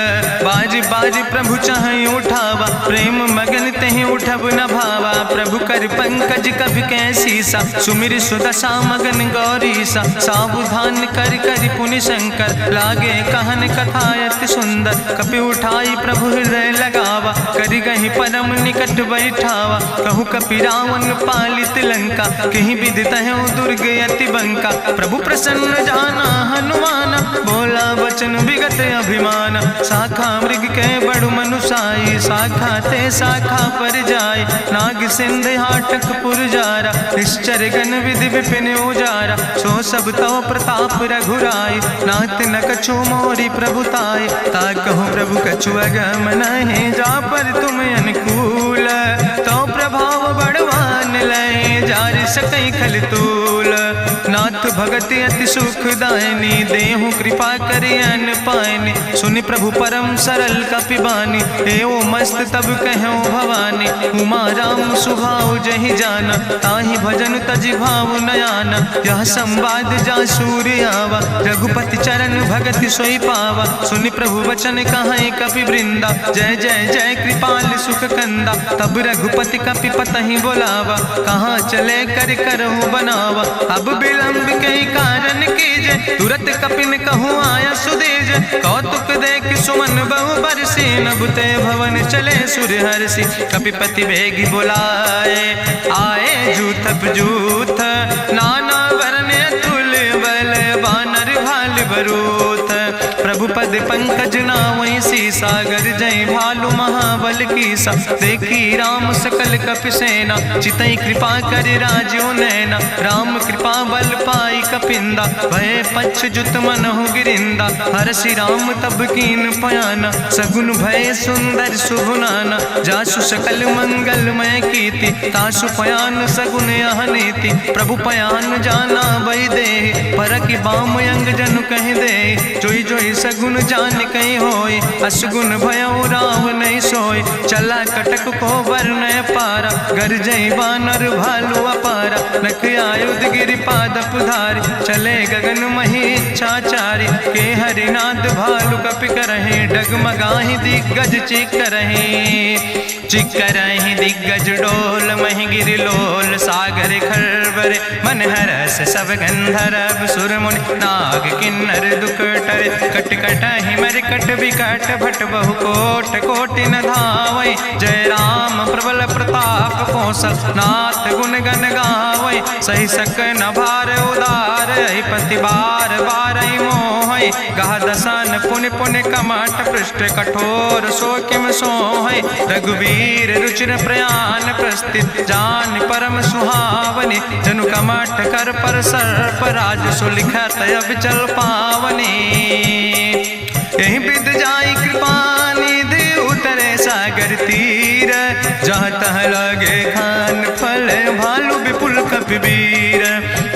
बाज बाज प्रभु चाहि उठावा, प्रेम मगन तहि उठब न भावा। प्रभु कर पंकज कभि कैसीसा, सुमिर सुदशा मगन गौरीसा। सावधान कर कर पुनि शंकर, लागे कहन कथा अति सुंदर। कपि उठाई प्रभु हृदय लगावा, करि गहि परम निकट बैठावा। कहु कपि रावण पालित लंका, कहीं विधि तहु दुर्ग अति बंका। प्रभु प्रसन्न जाना हनुमाना, बोला वचन विगत अभिमाना। शाखा मृग के बड़ु मनुसाई, शाखा ते शाखा पर जाय। नाग सिंध हाटक पुरजारा, निश्चर गण विधि विपिन उजारा। सो सब तव प्रताप रघुराई, नाथ न कछु मोरी प्रभुताई। ताकहु प्रभु कछु अगम नहीं, जा पर तुम अनुकूल। तो प्रभाव बड़वान लय, जारि सकई खल तूल। नाथ भगति अति सुखदायनी, देहु कृपा करि अन पायनि। सुनि प्रभु परम सरल कपिबानी, एवं मस्त तब कहूँ भवानी। उमा राम सुभाव जहि जाना, ताहि भजन तजि भाव नयाना। यह संवाद जा सूर्य आवा, रघुपति चरण भगति सोई पावा। सुनि प्रभु वचन कहाई कपि वृंदा, जय जय जय कृपाल सुख कंदा। तब रघुपति कपि पतहि बोलावा, कहाँ चले कर करहु बनावा। अब विलंब कई कारण कीजे, तुरत कपिन कहूँ आया सुदेज। कौतुक देख सुमन बहु बरसी, नभुते भवन चले सूर्य हर्षि। कपिपति बेगी बुलाए, आए जूथ जूथ। नाना वर्ण तुल बल, बानर भाल बरूथ। प्रभु पद पंकज नावै सी, सागर जय भालु भालू महाबल कीसा, देखी राम सकल कपि सेना, चितई कृपा कर राजो नैना। राम कृपा बल पाई कपिंदा, भय पच्युत मनहु गिरिंदा। हरषि राम तब कीन पयाना, सगुन भय सुंदर शुभ नाना। जासु सकल मंगलमय कीर्ति, तासु पयान सगुन यह नीति। प्रभु पयान जाना बई दे, परखि बाम अंग जनु कहि दे। जोई जोई सगुन जान कहीं होय, असगुन भयउ राव नहीं सोय। चला कटक को वर्णय पारा, गरजई बानर भालू अपारा। नख आयुध गिरिपाद पुधारी, चले गगन मही इच्छाचारी। के हरिनाद भालू कपि करहि, डगमगाहि दिग्गज चिकरहि दिग्गज डोल। महि गिरि लोल सागर खरबरे, मन हरस सब गंधर्व सुर मुनि। नाग किन्नर दुख टरे, कट कटहि मरकट विकट। भट बहु कोट कोटि न धावै, जय राम प्रबल प्रताप कौशल। नाथ गुण गण गावै, सही सक न भार उदार। पति बार बार मोहै, गह दसन पुनि पुनि कमठ। पृष्ठ कठोर सो किम सोहै, रघुवीर रुचिर प्रयाण। प्रस्थित जान परम सुहावनी, जनु कमठ कर पर सर्प। राज सुलिखत अविचल पावनी, यही विद जाई कृपा निधि। उतरे सागर तीर, जहाँ तह लगे खान फल। भालू विपुल कपिवीर,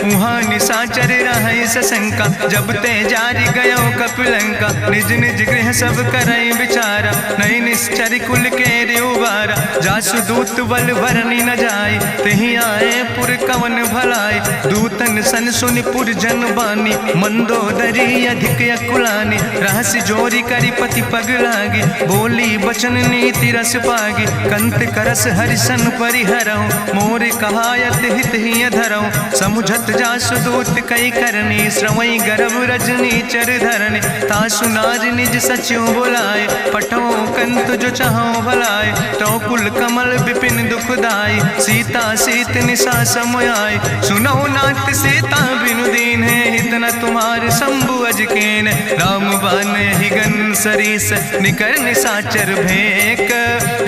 उहाँ निशाचर रहै सशंका। जब ते जारी गयो कपिलंका, निज निज गृह सब करई विचारा। नहीं निश्चर कुल के उबारा, जासु दूत बल भरनी न जाय। तेहि आए पुर कवन भलाई, दूतन सन सुनि पुर जन बानी। मंदोदरी अधिक अकुलानी, रहस्य जोरी करी पति पग लागी। बोली बचन नीति रस पागी, कंत करस हरिसन परिहरऊँ। मोर कहायत हित ही धरऊँ, समुझत जासु दूत कई करनी। श्रवई गर्भ रजनी चर धरनी, तासु नाज निज सचिव बुलाए। पठो कंत जो चाहो भलाए, तो कुल कमल विपिन दुखदाई। सीता सीत निशा समयाय, सुनो नाथ सीता बिनु दीन है। हित न तुम्हार शंभु अजकेन, राम बान ही गन सरीस। निकर निशाचर भेक,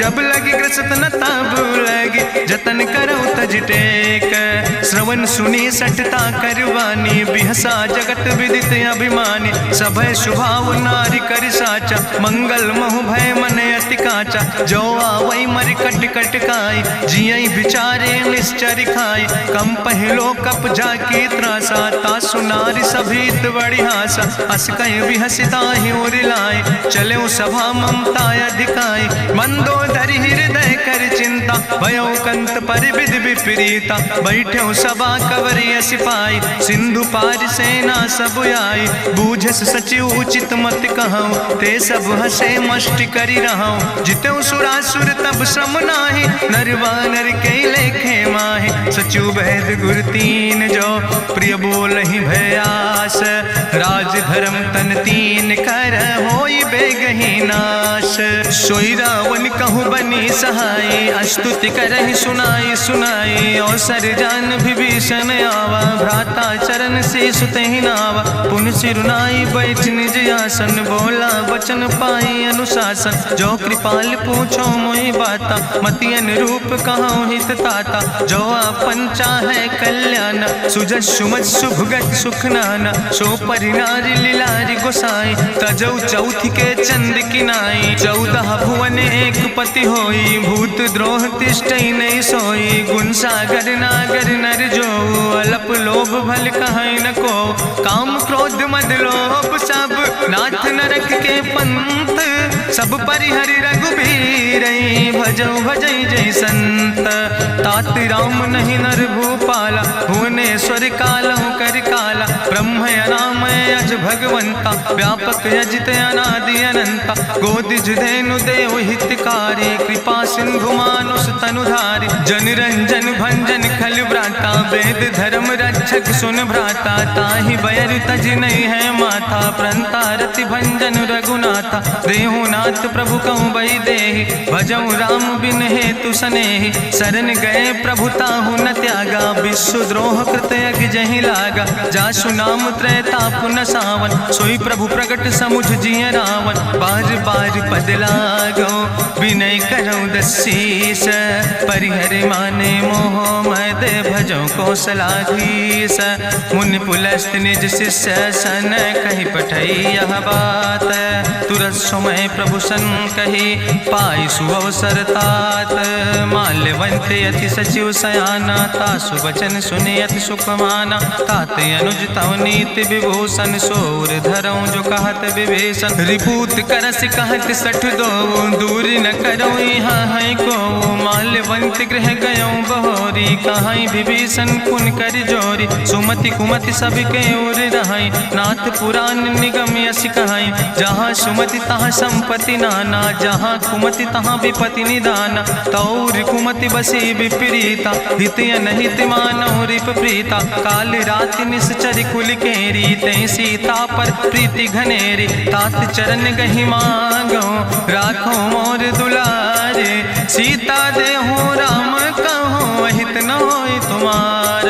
जब लगी ग्रसत न ताब लगी। जतन करो तज टेक, श्रवण सुनी सठता करवानी। बिहसा जगत विदित अभिमानी, सभय शुभाव नारी कर साचा। मंगल महु भय मन अति काचा, जो आवै मर कट कट काई। जियई विचारे निश्चर खाई, कम पहलो कप जाकी त्रासा। तासु नारी सभीत बड़ी हासा, अस कहीं विहसिता ही उर लाए। चलो सभा ममता अधिकाई, मंदोदरी हृदय कर चिंता। भयो कंत पर विधि विपरीता, बैठो सभा कवरिय सिपाही। सिंधु पार सेना सब आई, बूझस सचिव उचित मत कहूँ। ते सब हसे मष्ट करी रहूँ, जितौ सुरासुर तब श्रम नाही। नर वानर के लेखे माहि, सचिव वैद गुर तीन जो। प्रिय बोलहि भयास, राज धर्म तन तीन कर। होई बेगहि नाश, सोई रावण कहूँ बनी सहाय। अस्तुति करहि सुनाई सुनाई, अवसर जान विभीषण आवा। भ्राता चरण से सुतहि नावा, पुन सिरुनाई बैठ निज आसन। बोला वचन पाई अनुशासन, जो कृपाल पूछो मोहि बाता। मति अनुरूप कहूँ हित ताता, जो आपन चाहे कल्याण। सुजस सुमत सुभगत सुख नाना, सो परिनारी लीलारी गोसाई। तजौ चौथ के चंद किनाई, 14 भुवन एक पति होई। भूत द्रोह तिष्ठई नहीं सोई, गुण सागर नागर नर जो। अलप लोभ भल कहीं न को, काम क्रोध मद लोभ सब। नाथ नरक के पंथ, सब परिहरि रघुबीर। भजौ भजई जय संत, तात राम नहीं नर भूपाला। भुवनेश्वर कालहु कर काला, ब्रह्म अनामय अज भगवंता। व्यापक यजित अनादि अनंता, गोदिज धेनु देव हितकारी। कृपा सिंधु मानुष तनुधारी, जन रंजन भंजन खल व्राता। वेद धर्म रक्षक सुन भ्राता, ताहि बैर तज नहीं है माथा। प्रंता रति भंजन रघुनाथा, देहु नाथ प्रभु कहूँ बई देहि। भजऊ राम बिन हेतु स्नेहि, शरण गए प्रभु ताहु न त्यागा, विश्वद्रोह कृत यज्ञ जहि लागा, जासु नाम त्रैताप न सावन, सोई प्रभु प्रगट समुझ जिय रावण, बार बार पद लागो विनय करऊँ दसीस, परिहर माने मोह मद भजो कौशलाधीश, मुनि पुलस्त निज शिष्य सन कही पठई यह बात, तुरत समय प्रभु सन कही पाई सुअवसर तात, माल्यवंत अति सचिव सयाना, तासु वचन सुनि अति सुख माना, तात अनुज तव नीति विभूषण, सोर धरऊँ जो कहत विभीषण, रिपूत करस कहत सठ दो, दूर न करो यहाँ है को, माल्यवंत गृह गयों बहोरी, कहाई विभीषण पुन कर जोरी, सुमति कुमति सबके ओर रहाई, नाथ पुराण निगम यश कहाई, जहाँ सुमति तहाँ संपत्ति नाना, जहाँ कुमति तहाँ विपति निदाना, तौर कुमति बसी विपरीता, हित अनहित मानव रिप प्रीता, काल रात निश्चर कुल केरी, तै सीता पर प्रीति घनेरी, तात चरण गहि मांगो राखो मोर दुलारे, सीता देहो राम कहो हित न होय तुम्हार,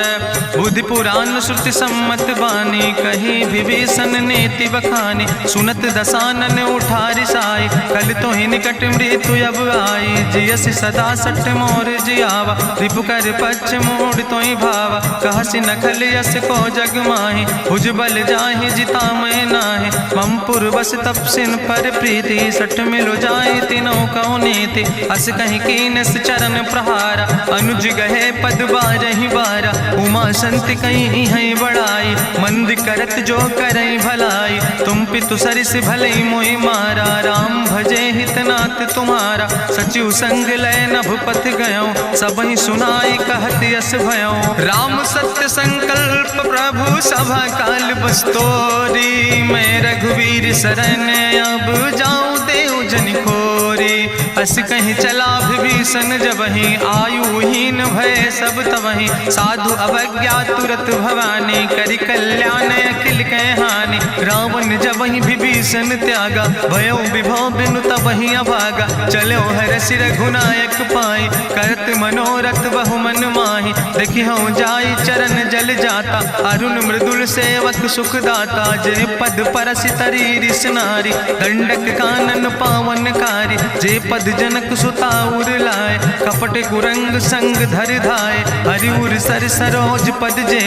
बुद्धि पुराण श्रुति सम्मत बानी, कही विभीषण नेति बखानी, सुनत दसानन उठारि साई, कल तो ही निकट मृत्यु अब आई, जियस सदा सट मोर जियावा, रिपु कर पच्छ मोड़ तो ही भावा, कहसि नखल यस को जग माहि, भुज बल जाहि जिता मैं नाहि, मम पुरबस तपसिन पर प्रीति, सठ मिलो जाय तिनों कौ नीति, अस कहीं कीनस चरण प्रहारा, अनुज गहे पद बारहि बारा, उमा संति कहीं है बड़ाई, मंद करत जो करई भलाई, तुम पितु सरिस भलई मोहि मारा, राम भजे हितनाथ तुम्हारा, सचिव संग लय नभ पथ गयो, सबहि सुनाई कहत यस भयो, राम सत्य संकल्प प्रभु सभा काल बस्तोरी, मैं रघुवीर शरण अब जाऊं देव जन खोरी, अस कहीं चला विभीषण जबहि, आयुहीन भय सब तबहि, साधु अवज्ञा तुरत भवानी, करि कल्याण अखिल कै हानि, रावण जबहि विभीषण त्यागा, भयो विभव बिनु तबहि अभागा, चलो हरषि रघुनायक पाई, करत मनोरथ बहु मन माहि, देखियो जाई चरण जल जाता, अरुण मृदुल सेवक सुख दाता, जे पद परसि तरी रिस नारी, दंडक कानन पावन कारी, जे पद जनक सुता उर लाए, कपट कुरंग संग धर धाय, हरिउर सर सरोज पद जे,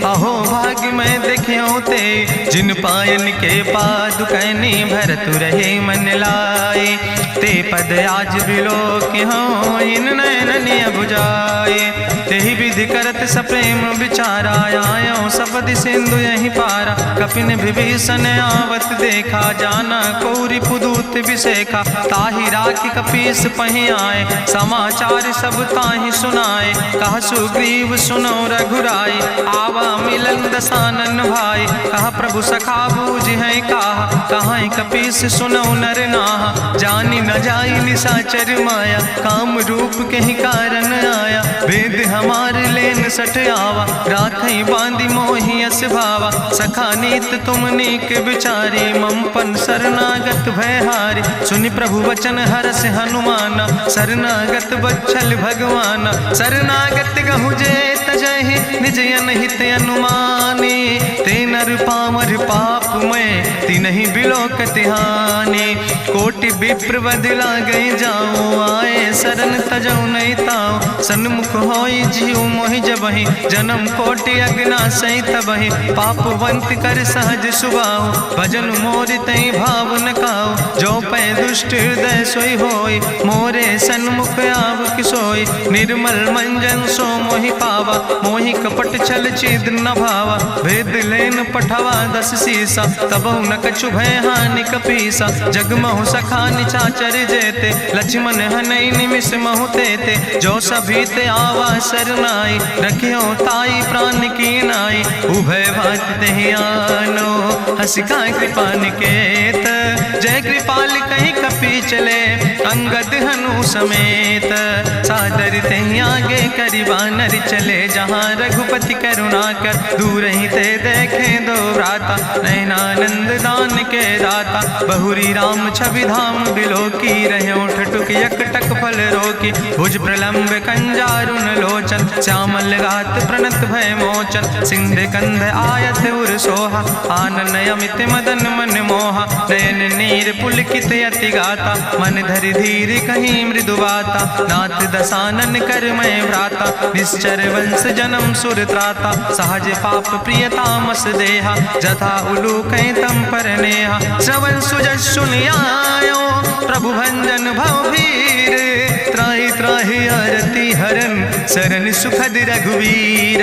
अहो भाग्य मैं देखियो ते, जिन पायन के पादुकैनी भरत रहे मन लाए, ते पद आज बिलो कि हो इन नयन बुझाए, तेहि विधि करत सप्रेम विचारा, आयो सपदि सिंधु यही पारा, कपिन विभीषण आवत देखा, जाना कौरि पुदूत विसेखा, ताहि राखि कपीस पहि आए, समाचार सब ताहि सुनाए, कहा सुग्रीव सुनो रघुराई, आवा मिलन दसानन भाई, कहा प्रभु सखा बूझ है कहा कपीस सुनो नर नाहा, जानी न जाई निशाचर माया, काम रूप के ही कारण आया, वेद हमार लेन सठ आवा, राखई बांधी मोहि यस भावा, सखा नीत तुम नीक विचारी, मम पन शरणागत भयहारी, सुनि प्रभु वचन हरस हनुमाना, शरणागत बच्छल भगवाना, शरणागत गहु जे तजहि, निज अनहित अनुमानी, ते नर पामर पाप में तिन्हि बिलोकति हानि, कोटि विप्र बदला गई जाऊँ, आए शरण तजौ नहीं ताऊ, सन्मुख होई जीव मोहि जबहि, जन्म कोटि अग्ना सही तबहि, पापवंत कर सहज सुभाऊ, भजन मोर तई भाव न काऊ, जो पै दुष्ट हृदय सोई होई, मोरे सन्मुख आव किसोई, निर्मल मंजन सो मोहि पावा, मोहि कपट छल छिद्र न भावा, भेद लेन पठवा दस सीसा, तबहु न कछु भय हानि कपीसा, जगमहु सखा निचाचर जेते, लक्ष्मण हनई निमिष महु तेते, जो सभी ते आवा सरनाई, रखियो ताई प्राण की नाई, उभय भात तेहि आनो, हसिका कृपा निकेत, जय कृपाल कहीं कपी चले, अंगद हनु समेत। सादर तहीं आगे करि बानर चले, जहाँ रघुपति करुणा कर दूर ही ते देखे दो भ्राता। नयनानंद दान के दाता, बहुरी राम छवि धाम बिलोकी। रहे ठटुक यकटक फल रोकी, भुज प्रलंब कंजारुन लोचन। श्यामल गात प्रणत भय मोचन, सिंध कंध आयत उर सोहा। आनन अमित मदन मन मोहा, नयन नीर पुलकित अति गाता। मन धरि धीर कहीं मृदु बाता, नाथ दसानन कर मैं भ्राता। निश्चर वंश जन्म सुर त्राता, सहज पाप प्रिय तामस देहा। जथा उलूक तम पर नेहा, श्रवण सुजस सुनियायो। प्रभु भंजन भव भीर, त्राहि त्राहि आरती हरन। शरण सुखद रघुवीर,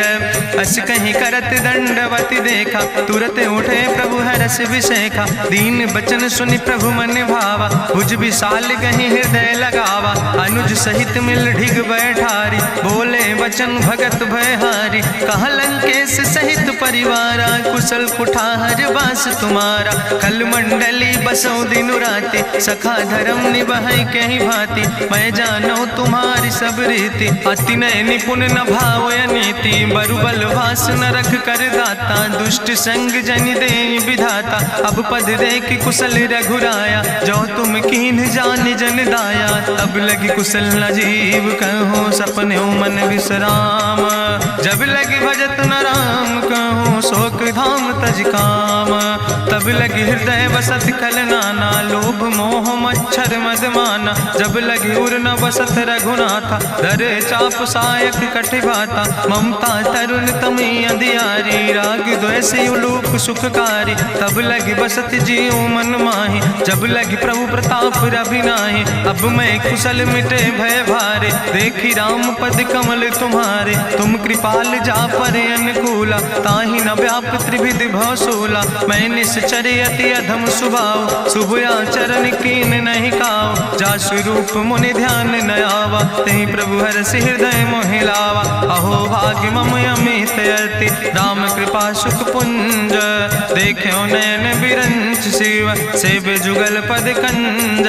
अस कहीं करत दंडवत देखा। तुरत उठे प्रभु हरस विशेखा, दीन बचन सुनि प्रभु मन भावा। भुज विशाल कहीं हृदय लगावा, अनुज सहित मिल ढिग बैठारी। बोले वचन भगत भयहारी, कहा लंकेश सहित परिवारा। कुशल कुठार बास तुम्हारा, कल मंडली बसो दिनु राति। सखा धर्म निभाई कहीं भांति, मैं जानो तुम्हारी सब रीति। अति नय निपुण न भाव नीति, बरुबल भास न रख कर दाता। दुष्ट संग जन दे विधाता, अब पद देख कुशल रघुराया। जो तुम कीन जान जन दाया, तब लगी कुशल न जीव कहो। सपने मन विश्राम, जब लगी भजत न राम कहो। शोक धाम तज काम, तब लगी हृदय बसत कल नाना। लोभ मोह मच्छर मद माना, जब लगी उर न बसत रघुनाथा। धरे चाप सायक कटिभाता, ममता तरुण तमी अंधियारी। राग द्वेष उलूक सुखकारी, तब लगी बसत जीव मन माही। जब लगी प्रभु प्रताप रवि नाही, अब मैं कुशल मिटे भय भारे। देखी राम पद कमल तुम्हारे, तुम कृपाल जा पर अनुकूला। ताहि न व्याप त्रिविध भवसूला, मैं निश्चर अति अधम सुभाव। शुभ आचरण कीन नहीं काव, जा स्वरूप मुनि ध्यान न आवा। तेहि प्रभु हरसि हृदय मोहि लावा। अहो भाग्य मम अमित अति, राम कृपा सुख पुंज। देखो नयन बिरंच शिव, सेव जुगल पद कंज।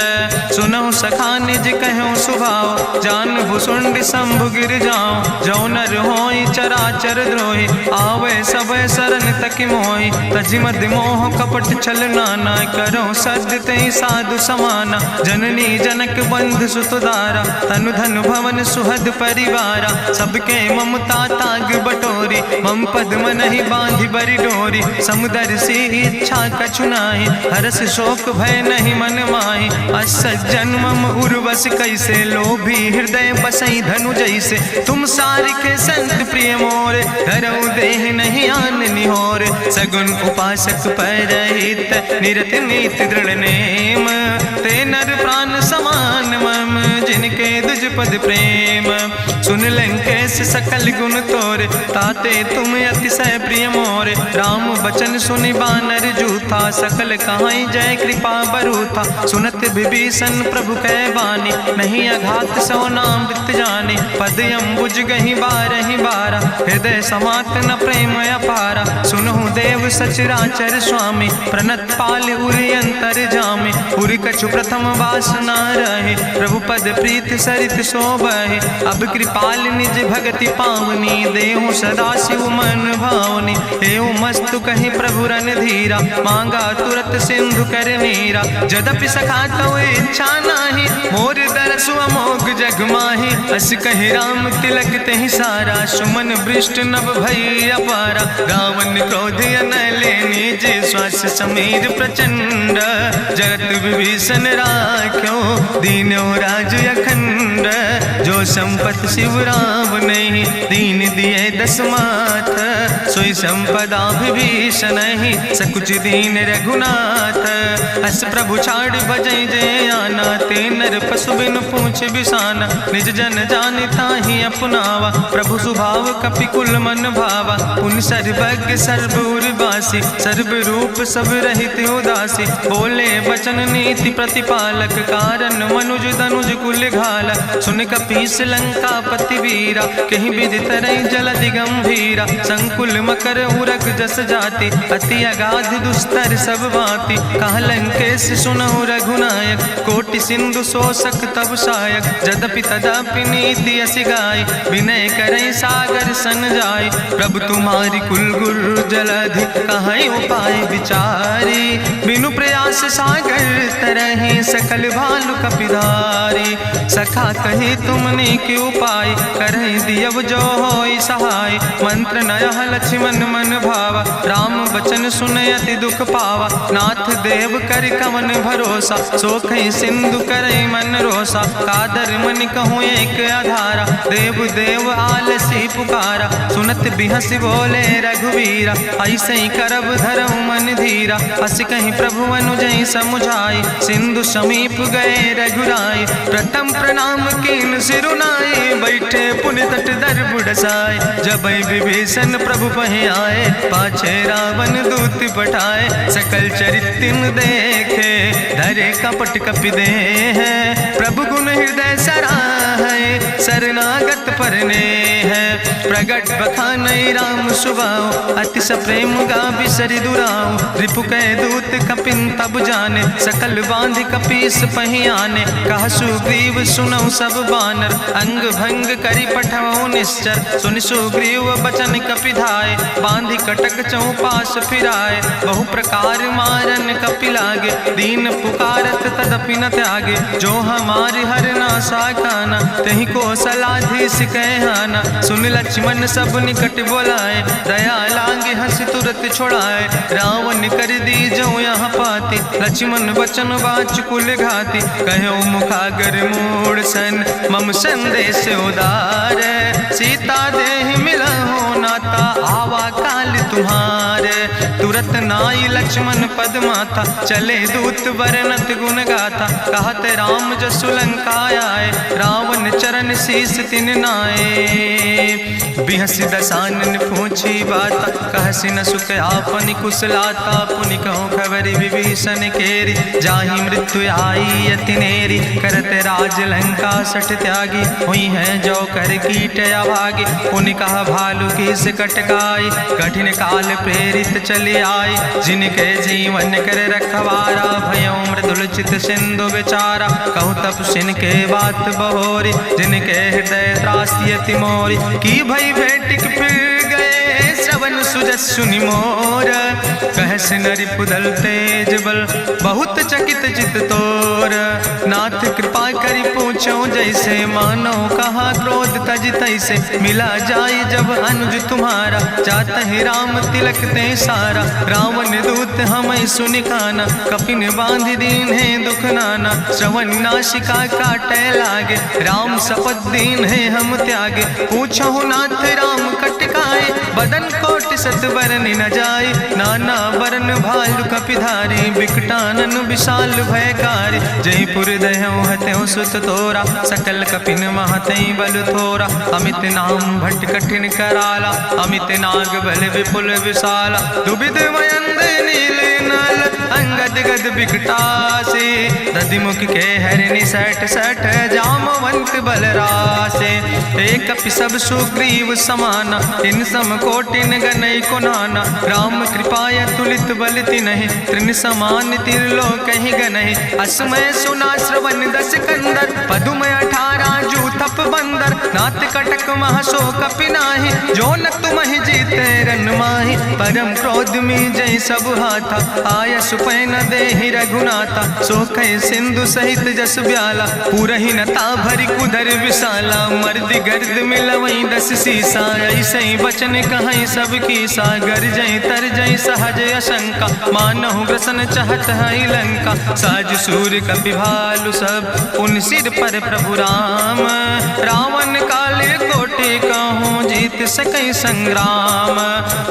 सुनहु सखा निज कहूँ सुभाव, जान भुसुंड शंभु गिर जाऊं। जो नर होई चराचर द्रोही, आवे सब शरण तक मोहि। तजि मद मोह कपट छल नाना, करो सद्य तेहि साधु समाना। जननी जनक बंधु सुतदारा, तनु धन भवन सुहद परिवारा। सबके ममता ताग बटोरी, मम पद मनहि बांधि बरि डोरी। समुदर सी इच्छा कछु नाही, हरस शोक भय नहीं मन माही। असज्जन मम उर्वश कैसे, लोभी हृदय बसई धनु जैसे। तुम सारिके संत प्रिय मोरे, धरऊ देह नहीं आन निहोर। सगुन उपासक परहित, निरत नीत दृढ़ नेम। ते नर प्राण समान मम, जिनके दुज पद प्रेम। सुन लंकेश सकल गुण तोरे, ताते तुम अतिशय प्रिय मोरे। राम बचन सुनि बानर जूथा, सकल कहाई जय कृपा बरूथा। सुनत विभीषण प्रभु कै बानी, नहीं अघात सो नाम वित जानी। पद अम्बुज गहि बारहि बारा, हृदय समात न प्रेम अपारा। सुनहु देव सचराचर स्वामी, प्रणत पाल उरि अंतर जामी। उरि कछु प्रथम वासना रहे, प्रभु पद प्रीत सरित शोभहि। अब कृपाल निज भगति पावनी, देहु सदा शिव मन भावनी। एवं मस्तु कहि प्रभु रन धीरा, मांगा तुरत सिंधु कर नीरा। जदपि सखा तव इच्छा नाही, मोर दरसु अमोघ जग माही। अस कहि राम तिलक तेहि सारा, सुमन वृष्ट नभ भई अपारा। गावन क्रोध अनले निज, श्वास समीर प्रचंड। जगत विभीषण राख्यो, दीनो राज अखंड। जो संपत शिव राम नहीं, दीन दिए दस माथ। सोई संपदा विभीषण नहीं, सकुच दीन रघुनाथ। अस प्रभु छाड़ बजै जय आना, ते नर पशु बिन पूछ बिसाना। निज जन जानिता ही अपनावा, प्रभु स्वभाव कपि कुल मन भावा। पुन सर्वज्ञ सर्वूर बासी, सर्व रूप सब रहित उदासी। बोले बचन नीति प्रतिपालक, कारण मनुज दनुज कुल घाला। सुन कपीस लंका पति वीरा, कहीं विधि तरई जलधि गंभीरा। संकुल मकर उरग जस जाति, अति अगाध दुस्तर सब भांति। कहा लंकेश सुनहु रघुनायक, कोटि सिंधु सिंधु शोषक तब सायक, जदपि तदपि नीति अस गाय, विनय करई सागर सन जाय। प्रभु तुम्हारी कुल गुरु जलधि, कहीं उपाय विचारी, बिनु प्रयास सागर तरहि, सकल भालु कपिधारी। सखा कही तुमने के उपाय, करहि दियव जो होई सहाय। मंत्र नयह लक्ष्मण मन भावा, राम बचन सुनय अति दुख पावा। नाथ देव कर कवन भरोसा, सोखई सिंधु करई मन रोसा। कादर मन कहूँ एक आधारा, देव देव आलसी पुकारा। सुनत बिहस बोले रघुवीरा, ऐसे ही करब धरऊ मन धीरा। हस कहीं प्रभु अनुजय समुझाई, सिंधु समीप गए रघुराई। प्रथम प्रणाम कीन सिरुनाई, बैठे पुण्य तट दर बुढ़साए। जब विभीषण प्रभु पहि आए, पाछे रावण दूत पठाए। सकल चरित्र देखे, धरे कपट कपि दे है। प्रभु गुण हृदय सराहै, शरणागत परने है। प्रगट बखानई राम सुभाऊ, अतिश प्रेम गा बिसरि दुराऊ। रिपु कह दूत कपिन तब जाने, सकल बांध कपीस पहि आने। कहा सुग्रीव सुनऊ सब बानर, अंग भंग करि पठवऊ निश्चर। सुनि सुग्रीव बचन कपिधाय, बांधि कटक चौपास फिराए। बहु प्रकार मारन कपि लागे, दीन पुकारत तदपि न त्यागे। जो हमारि हर नासा खाना, तहि को सलाधीस कहना। सुन लक्ष्मण सब निकट बोलाए, दया लागे हंस तुरत छोड़ाए। रावण कर दी जो यहाँ पाती, लक्ष्मण बचन बाच कुल घाती। कहो मुखागर मूड़ सन, मम संदेश उदार। सीता देहि मिलहु नाता, आवा काल तुम्हारे। तुरत नाई लक्ष्मण पद माथा, चले दूत बरनत गुण गाथा। कहत राम जसु लंका आए, रावण चरण शीस तिन नाए। बिहस दसानन पूछी बाता, कहसि न सुख आपन कुशलाता। पुनि कहूँ खबरि विभीषण केरी, जाहि मृत्यु आई अति नेरी। करत राज लंका सठ त्यागी, हुई है जो कर कीट अभागी। पुनि कहा भालू किस कटकाई, कठिन काल प्रेरित चले आई। जिनके जीवन कर रखवारा, भयो मृदुल चित सिंधु बेचारा। कहु तप सिन के बात बहोरी, जिनके हृदय त्रासी अति मोरी। की भई भेटिक फिर गए, श्रवण सुजस सुनि मोर। कहस नरि पुदल तेज बल, बहुत चकित चित तोर। नाथ कृपा करि पूछो जैसे, मानो कहा क्रोध तज तैसे। मिला जाय जब अनुज तुम्हारा, जात ही राम तिलक ते सारा। रावण दूत हमें सुनि काना, कपिन बांध दीन है दुख नाना। श्रवण नासिका काटे लागे, राम शपथ दीन है हम त्यागे। पूछो नाथ राम कटकाए, बदन कोटि सत बरन न जाए। नाना बरन भालु कपिधारी, बिकटानन विशाल भयकारी। जयपुर दह्यु हत्यो सुत तोरा, सकल कपिन महतई बल थोरा। अमित नाम भट्ट कठिन कराला, अमित नाग बल विपुल विशाला। दुबिध मयंद नील नल, अंगद गद बिकटासे। दधिमुख के हरिणि सठ सठ, जामवंत बलरासे। एक कपि सब सुग्रीव समाना, इन सम कोटिन गनई को नाना। राम कृपाय तुलित बल तिनहि, त्रिन समान तिरलोक ही गनहि। असमय सुना श्रवण दस कंदर, पदुमय 18 जू थप बंदर। नाथ कटक महसो कपि नाही, जो न तुमहि जीते रन माही। परम क्रोध में जय सब हाथा, आय सुपै न देहि रघुनाथा। सोखै सिंधु सहित जस ब्याला, पूरहि नता भरि कुधर विशाला। मर्द गर्द मिलवई 10 सीसा, ऐसे बचन कहई सब कीसा। गर जय तर जय सहज अशंका, मानहु ग्रसन चाहत है लंका। साज सूर कपि भालु सब, उन सिर पर प्रभु राम। रावण काले कोटि कहूँ, जीत सकई संग्राम।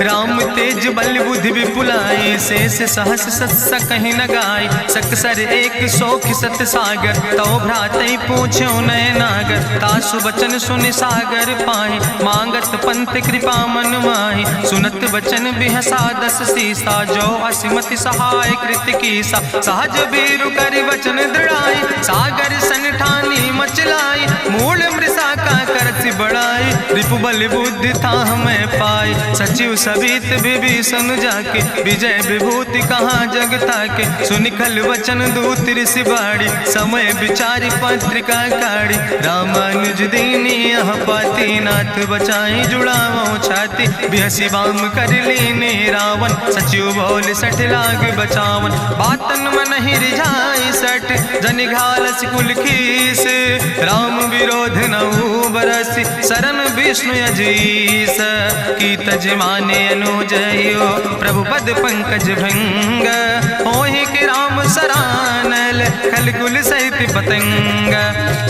राम तेज बल बुद्धि विपुलाई, शेष सहस सत सकहि न गाय। सकसर एक सोख सत सागर, तो भ्रातई पूछ्यो नय नागर। तासु बचन सुनि सागर पाहि, मांगत पंथ कृपा मन माहि। सुनत बचन बिहसा 10 सीसा, जो असिमति सहाय कृत कीसा। सहज बीरु करि वचन दृढ़ाई, सागर सन ठानी मचलाई। मूल मृषा का करसि बड़ाई, रिपु बल बुद्धि था हमें पाई। सचिव सबित विभीषण जाके विजय विभूति कहाँ जगता के। सुनिखल वचन दूत ऋषि बाड़ी समय विचारी पत्रिका काढ़ी। रामानुज दीनी यह पाती नाथ बचाई जुड़ावो छाती। बिहसी बाम कर लीने रावण सचिव बोल सठ लाग बचावन। बातन मन ही रिझाई सठ जन घालस कुल खीस। राम विरोध नऊ बरस शरण विष्णु अजीस। की तज माने अनुजयो प्रभु पद पंकज भंग। होहि कि राम सरानल खल कुल सहित पतंग।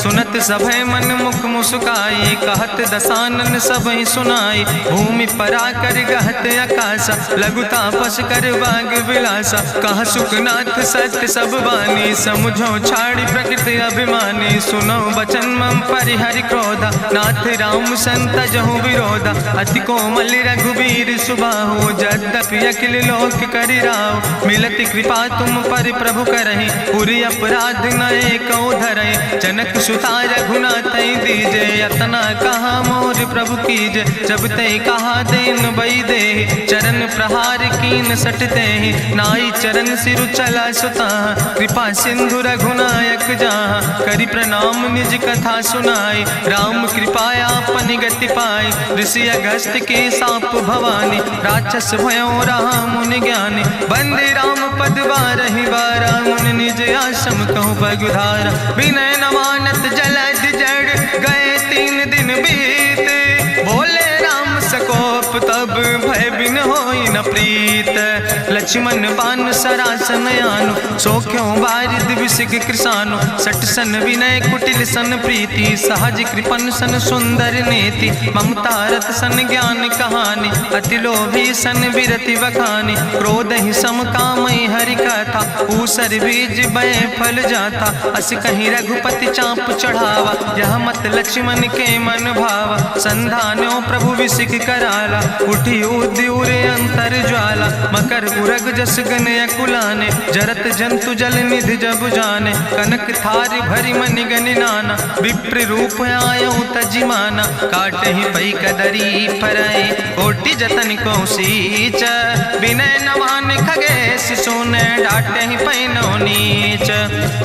सुनत सभय मन मुख मुस्काई कहत दसानन सबहि सुनाई। भूमि परा कर गहत आकाशा लघु तापस कर बाग विलासा। कह सुखनाथ सत्य सब बानी समुझो छाड़ी प्रकृति अभिमानी। सुनो बचन मम परिहरि क्रोधा नाथ राम संत जहु विरोधा। अति कोमल रघुबीर सुबाहु यद्यपि अखिल लोक करि राव। मिलति कृपा तुम पर प्रभु करहि पुरि अपराध नए को धरहि। जनक सुता रघुनाथ दीजे यतना कहा मोर प्रभु कीजे। जब ते कहा देन बई दे चरण प्रहार कीन सटते। नाई चरण सिरु चला सुता कृपा सिंधु रघुनायक जहाँ। करि प्रणाम निज कथा सुनाई राम कृपाया अपनी गति पाई। ऋषि अगस्त के साप भवानी राक्षस भयो रहा मुनि ज्ञानी। बंदे राम पद बारहि बारा मुनि निज आश्रम कहु पगुधारा। विनय नवानत जलद जड़ गए 3 दिन बीते। बोले राम सकोप तब भय बिन होई न प्रीत। लक्ष्मण बान सरासन आनु सो क्यों बारिद विसिग कृसानु। सठ सन विनय कुटिल सन प्रीति सहज कृपन सन सुंदर नीति। ममता रत सन ज्ञान कहानी अति लोभी सन विरति बखानी। क्रोध ही सम कामई हरि कथा ऊसर बीज बय फल जाता। अस कहीं रघुपति चाप चढ़ावा यह मत लक्ष्मण के मन भावा। संधानो प्रभु विसिक कराला उठी उद्यूरे अंतर ज्वाला। मकर उरग जस गन अकुलाने जरत जंतु जल निधि जब जाने। कनक थारी भरी मनि गनि नाना विप्र रूप आयो तजिमाना। काटे ही पई कदरी फरई कोटि जतन को सींच। विनय नवान खगेश सोने डाटे ही पैनो नीच।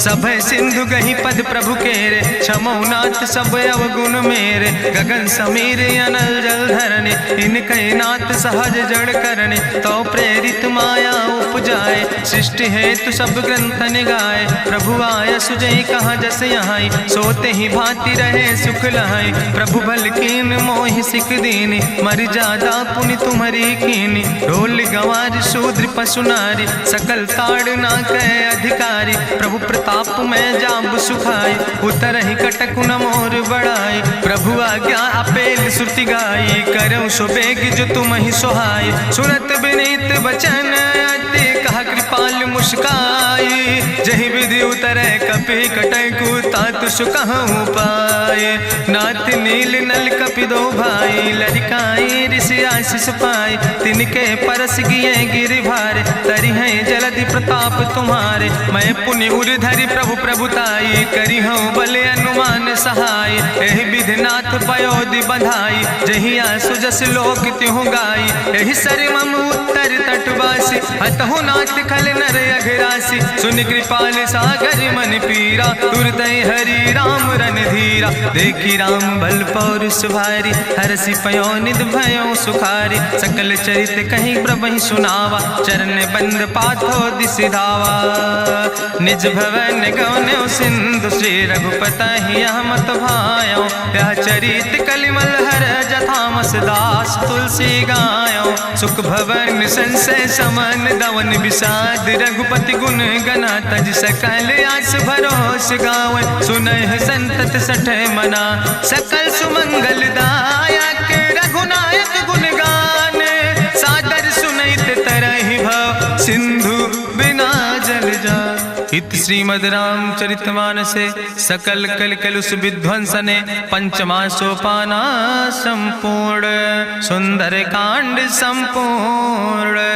सभय सिंधु गही पद प्रभु केरे क्षमो नाथ सब अवगुण मेरे। गगन समीर अनल जल धरने इनके नाथ सहज जड़ करने। तो प्रेरित माया उपजाए सृष्टि हेतु सब ग्रंथ निगाए। प्रभु आय सुजई कहा जस यहाँ सोते ही भांति रहे सुख लहाई। प्रभु भल कीन मोहि सिख दीनी मर जादा पुनि तुम्हारी कीनी। ढोल गंवार शूद्र पशु नारी सकल ताड़ ना कह अधिकारी। प्रभु प्रताप में जाब सुखाई उतर ही कटक न मोर बढ़ाई। प्रभु आज्ञा अपेल श्रुति गाई करऊँ सो बेग जो तुम ही सोहाई। सुनत विनीत वचन अति कहा कृपाल मुस्काई। जहि विधि उतरे कपि कटकु तातु सुकहु पाए। नाथ नील नल कपि दो भाई लड़काई ऋषि आशीष पाए। तिनके परस गिए गिरि भारे तरि है जलधि प्रताप तुम्हारे। मैं पुण्य उर धरि प्रभु प्रभुताई करी हूँ बले अनुमान सहाय। एहि विधि नाथ पयोधि बधाई जहिया सुजस लोक त्यों गाई। एहि सर मम उत्तर तटवासी हतहु नाथ खल नर अघरासी। सुन कृपाल सागर मन पीरा तुरत हरि राम रन धीरा। देखी राम बल पौरुष भारी हरसि पयो निध भयो सुखारी। सकल चरित कहीं प्रभु सुनावा चरण बंद पाथो दिस धावा। निज भवन गौन्यो सिंधु श्री रघुपति यह मत भायो। यह चरित कलिमल हर जथामस दास तुलसी गायो। सुख भवन संशय समन दवन विषाद रघुपति गुण गना तज सकल आस भरोस गावन। सुनह संतत सठ मना सकल सुमंगल दायक। रघुनायक गुण गान सादर सुनैत तरहि भव सिंधु बिना जल जा। इत श्रीमद् रामचरितमानसे सकल कलकलुष विध्वंसने पंचमा सोपाना संपूर्ण। सुंदर कांड संपूर्ण।